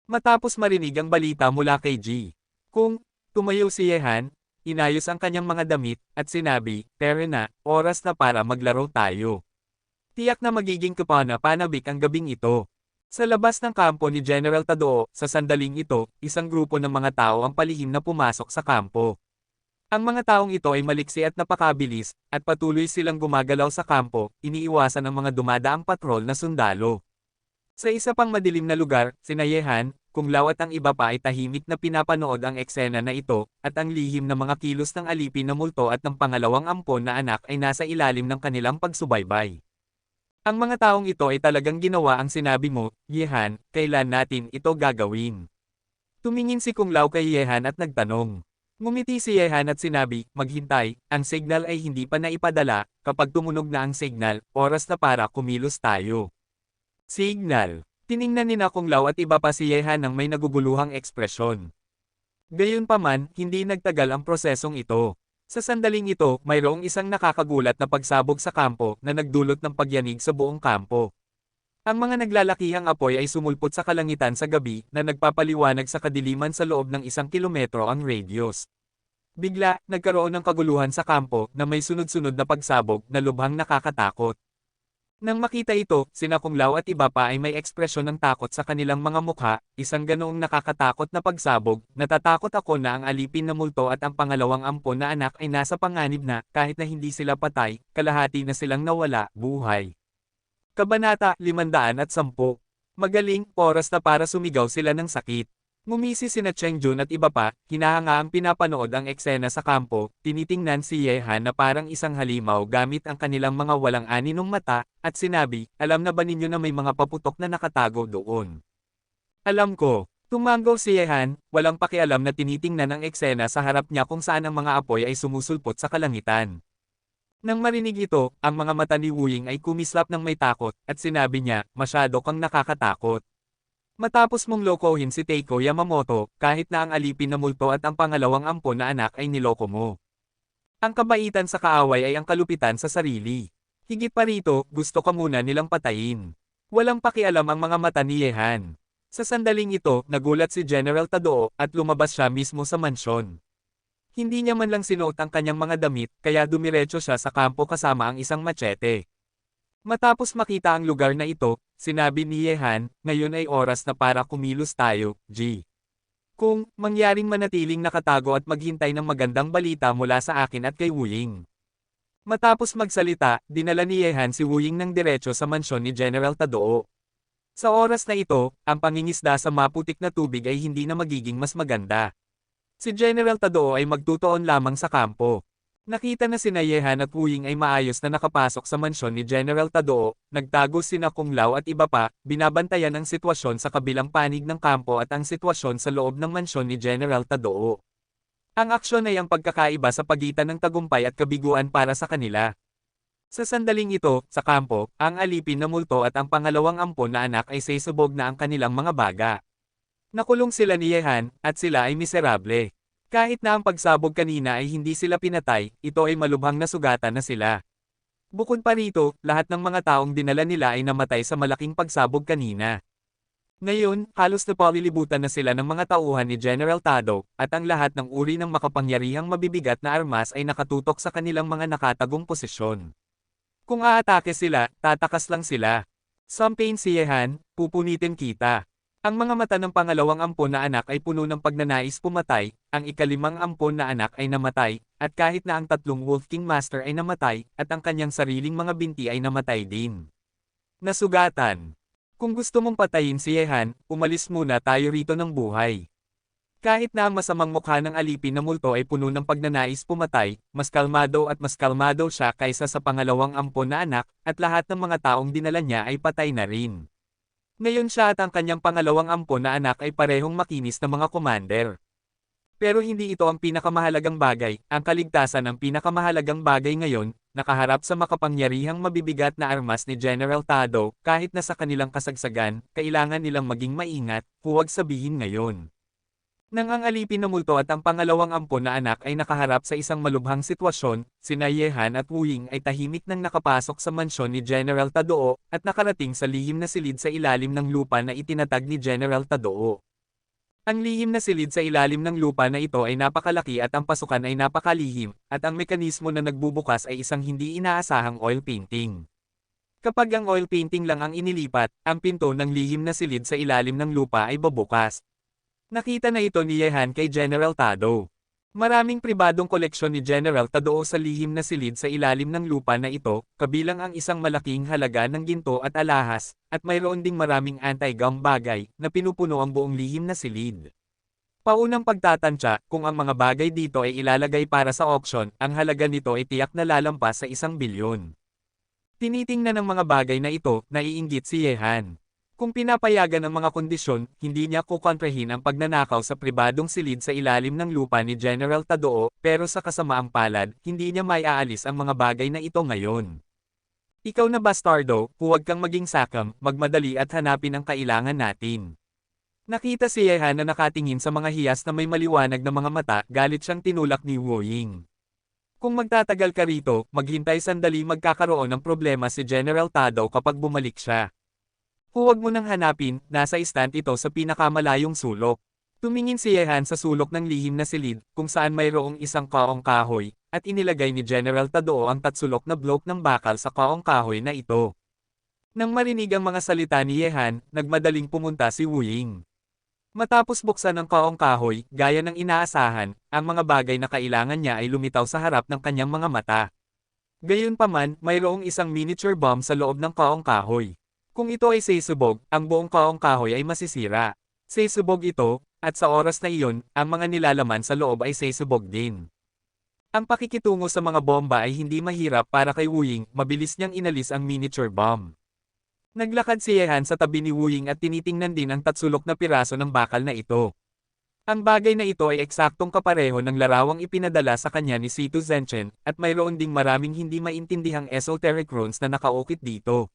Matapos marinig ang balita mula kay Ji Kung, tumayo si Yehan, inayos ang kanyang mga damit, at sinabi, "Tara na, oras na para maglaro tayo." Tiyak na magiging kapanabik ang gabing ito. Sa labas ng kampo ni General Tadoo, sa sandaling ito, isang grupo ng mga tao ang palihim na pumasok sa kampo. Ang mga taong ito ay maliksi at napakabilis, at patuloy silang gumagalaw sa kampo, iniiwasan ang mga dumadaang patrol na sundalo. Sa isa pang madilim na lugar, sina Yehan, Kung Lao at ang iba pa ay tahimik na pinapanood ang eksena na ito, at ang lihim na mga kilos ng alipin na multo at ng pangalawang ampon na anak ay nasa ilalim ng kanilang pagsubaybay. Ang mga taong ito ay talagang ginawa ang sinabi mo, Yehan, kailan natin ito gagawin? Tumingin si Kung Lao kay Yehan at nagtanong. Ngumiti si Yehan at sinabi, maghintay, ang signal ay hindi pa naipadala, kapag tumunog na ang signal, oras na para kumilos tayo. Signal. Tiningnan ni na Kung Lao at iba pa si Yehan ng may naguguluhang ekspresyon. Gayunpaman, hindi nagtagal ang prosesong ito. Sa sandaling ito, mayroong isang nakakagulat na pagsabog sa kampo na nagdulot ng pagyanig sa buong kampo. Ang mga naglalakihang apoy ay sumulpot sa kalangitan sa gabi na nagpapaliwanag sa kadiliman sa loob ng 1 kilometro ang radius. Bigla, nagkaroon ng kaguluhan sa kampo na may sunod-sunod na pagsabog na lubhang nakakatakot. Nang makita ito, sina Kung Lao at iba pa ay may ekspresyon ng takot sa kanilang mga mukha, isang ganoong nakakatakot na pagsabog, natatakot ako na ang alipin na multo at ang pangalawang ampon na anak ay nasa panganib na, kahit na hindi sila patay, kalahati na silang nawala, buhay. Kabanata 510. Magaling, oras na para sumigaw sila ng sakit. Ngumisi sina Cheng Jun at iba pa, hinahanga ang pinapanood ang eksena sa kampo, tinitingnan si Yehan na parang isang halimaw gamit ang kanilang mga walang aninong mata, at sinabi, alam na ba ninyo na may mga paputok na nakatago doon? Alam ko. Tumanggaw si Yehan, walang pakialam na tinitingnan ang eksena sa harap niya kung saan ang mga apoy ay sumusulpot sa kalangitan. Nang marinig ito, ang mga mata ni Wu Ying ay kumislap ng may takot, at sinabi niya, masyado kang nakakatakot. Matapos mong lokohin si Teiko Yamamoto, kahit na ang alipin na multo at ang pangalawang ampon na anak ay niloko mo. Ang kabaitan sa kaaway ay ang kalupitan sa sarili. Higit pa rito, gusto ka muna nilang patayin. Walang pakialam ang mga mata ni Yehan. Sa sandaling ito, nagulat si General Tadoo, at lumabas siya mismo sa mansyon. Hindi niya man lang sinuot ang kanyang mga damit, kaya dumiretso siya sa kampo kasama ang isang machete. Matapos makita ang lugar na ito, sinabi ni Yehan, ngayon ay oras na para kumilos tayo, G. Kung, mangyaring manatiling nakatago at maghintay ng magandang balita mula sa akin at kay Wu Ying. Matapos magsalita, dinala ni Yehan si Wu Ying ng diretso sa mansyon ni General Tadoo. Sa oras na ito, ang pangingisda sa maputik na tubig ay hindi na magiging mas maganda. Si General Tadoo ay magtutuon lamang sa kampo. Nakita na sina Yehan at Wu Ying ay maayos na nakapasok sa mansyon ni General Tadoo, nagtago sina Kung Lao at iba pa, binabantayan ang sitwasyon sa kabilang panig ng kampo at ang sitwasyon sa loob ng mansyon ni General Tadoo. Ang aksyon ay ang pagkakaiba sa pagitan ng tagumpay at kabiguan para sa kanila. Sa sandaling ito, sa kampo, ang alipin na multo at ang pangalawang ampon na anak ay sesubog na ang kanilang mga baga. Nakulong sila ni Yehan, at sila ay miserable. Kahit na ang pagsabog kanina ay hindi sila pinatay, ito ay malubhang nasugatan na sila. Bukod pa rito, lahat ng mga taong dinala nila ay namatay sa malaking pagsabog kanina. Ngayon, halos napalilibutan na sila ng mga tauhan ni General Tado, at ang lahat ng uri ng makapangyarihang mabibigat na armas ay nakatutok sa kanilang mga nakatagong posisyon. Kung aatake sila, tatakas lang sila. Sampain si Yehan, pupunitin kita. Ang mga mata ng pangalawang ampon na anak ay puno ng pagnanais pumatay, ang ikalimang ampon na anak ay namatay, at kahit na ang tatlong Wolf King Master ay namatay, at ang kanyang sariling mga binti ay namatay din. Nasugatan. Kung gusto mong patayin si Yehan, umalis muna tayo rito ng buhay. Kahit na ang masamang mukha ng alipin na multo ay puno ng pagnanais pumatay, mas kalmado siya kaysa sa pangalawang ampon na anak, at lahat ng mga taong dinala niya ay patay na rin. Ngayon siya at ang kanyang pangalawang ampon na anak ay parehong makinis na mga commander. Pero hindi ito ang pinakamahalagang bagay, ang kaligtasan ang pinakamahalagang bagay ngayon, nakaharap sa makapangyarihang mabibigat na armas ni General Tado, kahit na sa kanilang kasagsagan, kailangan nilang maging maingat, huwag sabihin ngayon. Nang ang alipin na multo at ang pangalawang ampon na anak ay nakaharap sa isang malubhang sitwasyon, sina Yehan at Wu Ying ay tahimik nang nakapasok sa mansyon ni General Tadoo, at nakarating sa lihim na silid sa ilalim ng lupa na itinatag ni General Tadoo. Ang lihim na silid sa ilalim ng lupa na ito ay napakalaki at ang pasukan ay napakalihim, at ang mekanismo na nagbubukas ay isang hindi inaasahang oil painting. Kapag ang oil painting lang ang inilipat, ang pinto ng lihim na silid sa ilalim ng lupa ay babukas. Nakita na ito ni Yehan kay General Tado. Maraming pribadong koleksyon ni General Tadoo sa lihim na silid sa ilalim ng lupa na ito, kabilang ang isang malaking halaga ng ginto at alahas, at mayroon ding maraming anti-gum bagay na pinupuno ang buong lihim na silid. Paunang pagtatansya, kung ang mga bagay dito ay ilalagay para sa auction, ang halaga nito ay tiyak na lalampas sa 1 bilyon. Tinitingnan ng mga bagay na ito, naiinggit si Yehan. Kung pinapayagan ang mga kondisyon, hindi niya kukontrahin ang pagnanakaw sa pribadong silid sa ilalim ng lupa ni General Tadoo, pero sa kasamaang palad, hindi niya maiaalis ang mga bagay na ito ngayon. Ikaw na bastardo, huwag kang maging sakam, magmadali at hanapin ang kailangan natin. Nakita si Yehan na nakatingin sa mga hiyas na may maliwanag na mga mata, galit siyang tinulak ni Wu Ying. Kung magtatagal ka rito, maghintay sandali, magkakaroon ng problema si General Tado kapag bumalik siya. Huwag mo nang hanapin, nasa stand ito sa pinakamalayong sulok. Tumingin si Yehan sa sulok ng lihim na silid, kung saan mayroong isang kaong kahoy, at inilagay ni General Tadoo ang tatsulok na blok ng bakal sa kaong kahoy na ito. Nang marinig ang mga salita ni Yehan, nagmadaling pumunta si Wu Ying. Matapos buksan ang kaong kahoy, gaya ng inaasahan, ang mga bagay na kailangan niya ay lumitaw sa harap ng kanyang mga mata. Gayunpaman, mayroong isang miniature bomb sa loob ng kaong kahoy. Kung ito ay sesubog, ang buong kaong kahoy ay masisira. Sesubog ito, at sa oras na iyon, ang mga nilalaman sa loob ay sesubog din. Ang pakikitungo sa mga bomba ay hindi mahirap para kay Wu Ying, mabilis niyang inalis ang miniature bomb. Naglakad si Yehan sa tabi ni Wu Ying at tinitingnan din ang tatsulok na piraso ng bakal na ito. Ang bagay na ito ay eksaktong kapareho ng larawang ipinadala sa kanya ni Situ Zhenchen, at mayroon ding maraming hindi maintindihang esoteric runes na nakaukit dito.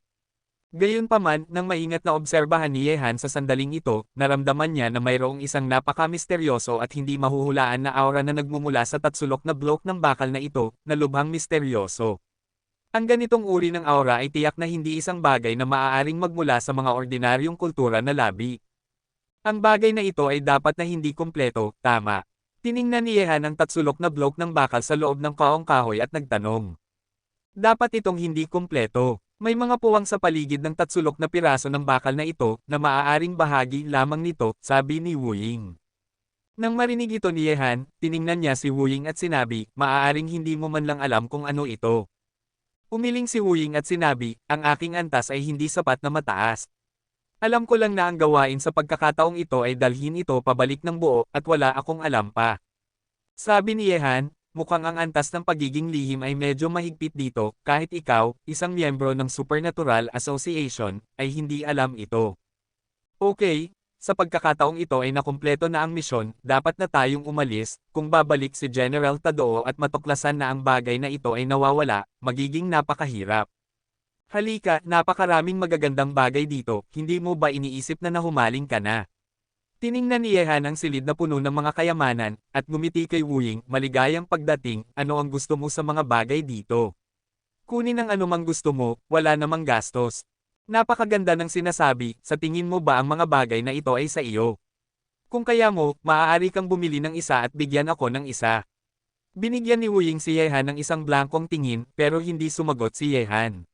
Gayunpaman, nang maingat na obserbahan ni Yehan sa sandaling ito, naramdaman niya na mayroong isang napaka-misteryoso at hindi mahuhulaan na aura na nagmumula sa tatsulok na blok ng bakal na ito, na lubhang misteryoso. Ang ganitong uri ng aura ay tiyak na hindi isang bagay na maaaring magmula sa mga ordinaryong kultura na labi. Ang bagay na ito ay dapat na hindi kumpleto, tama. Tiningnan ni Yehan ang tatsulok na blok ng bakal sa loob ng kaong kahoy at nagtanong. Dapat itong hindi kumpleto. May mga puwang sa paligid ng tatsulok na piraso ng bakal na ito, na maaaring bahagi lamang nito, sabi ni Wu Ying. Nang marinig ito ni Yehan, tiningnan niya si Wu Ying at sinabi, maaaring hindi mo man lang alam kung ano ito. Umiling si Wu Ying at sinabi, ang aking antas ay hindi sapat na mataas. Alam ko lang na ang gawain sa pagkakataong ito ay dalhin ito pabalik ng buo, at wala akong alam pa. Sabi ni Yehan, mukhang ang antas ng pagiging lihim ay medyo mahigpit dito, kahit ikaw, isang miyembro ng Supernatural Association, ay hindi alam ito. Okay, sa pagkakataong ito ay nakumpleto na ang misyon, dapat na tayong umalis, kung babalik si General Tadoo at matuklasan na ang bagay na ito ay nawawala, magiging napakahirap. Halika, napakaraming magagandang bagay dito, hindi mo ba iniisip na nahumaling ka na? Tiningnan ni Yehan ang silid na puno ng mga kayamanan, at ngumiti kay Wu Ying, maligayang pagdating, ano ang gusto mo sa mga bagay dito? Kunin ang anumang gusto mo, wala namang gastos. Napakaganda ng sinasabi, sa tingin mo ba ang mga bagay na ito ay sa iyo? Kung kaya mo, maaari kang bumili ng isa at bigyan ako ng isa. Binigyan ni Wu Ying si Yehan ng isang blankong tingin, pero hindi sumagot si Yehan.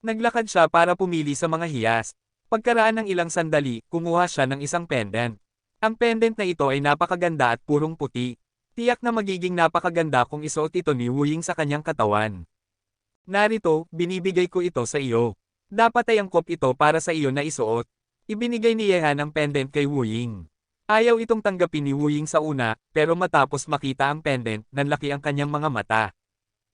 Naglakad siya para pumili sa mga hiyas. Pagkaraan ng ilang sandali, kumuha siya ng isang pendant. Ang pendant na ito ay napakaganda at purong puti. Tiyak na magiging napakaganda kung isuot ito ni Wu Ying sa kanyang katawan. Narito, binibigay ko ito sa iyo. Dapat ay angkop ito para sa iyo na isuot. Ibinigay ni Yehan ang pendant kay Wu Ying. Ayaw itong tanggapin ni Wu Ying sa una, pero matapos makita ang pendant, nanlaki ang kanyang mga mata.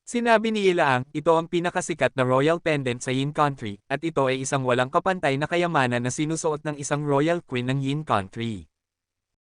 Sinabi ni Ilaang, ito ang pinakasikat na royal pendant sa Yin Country, at ito ay isang walang kapantay na kayamanan na sinusuot ng isang royal queen ng Yin Country.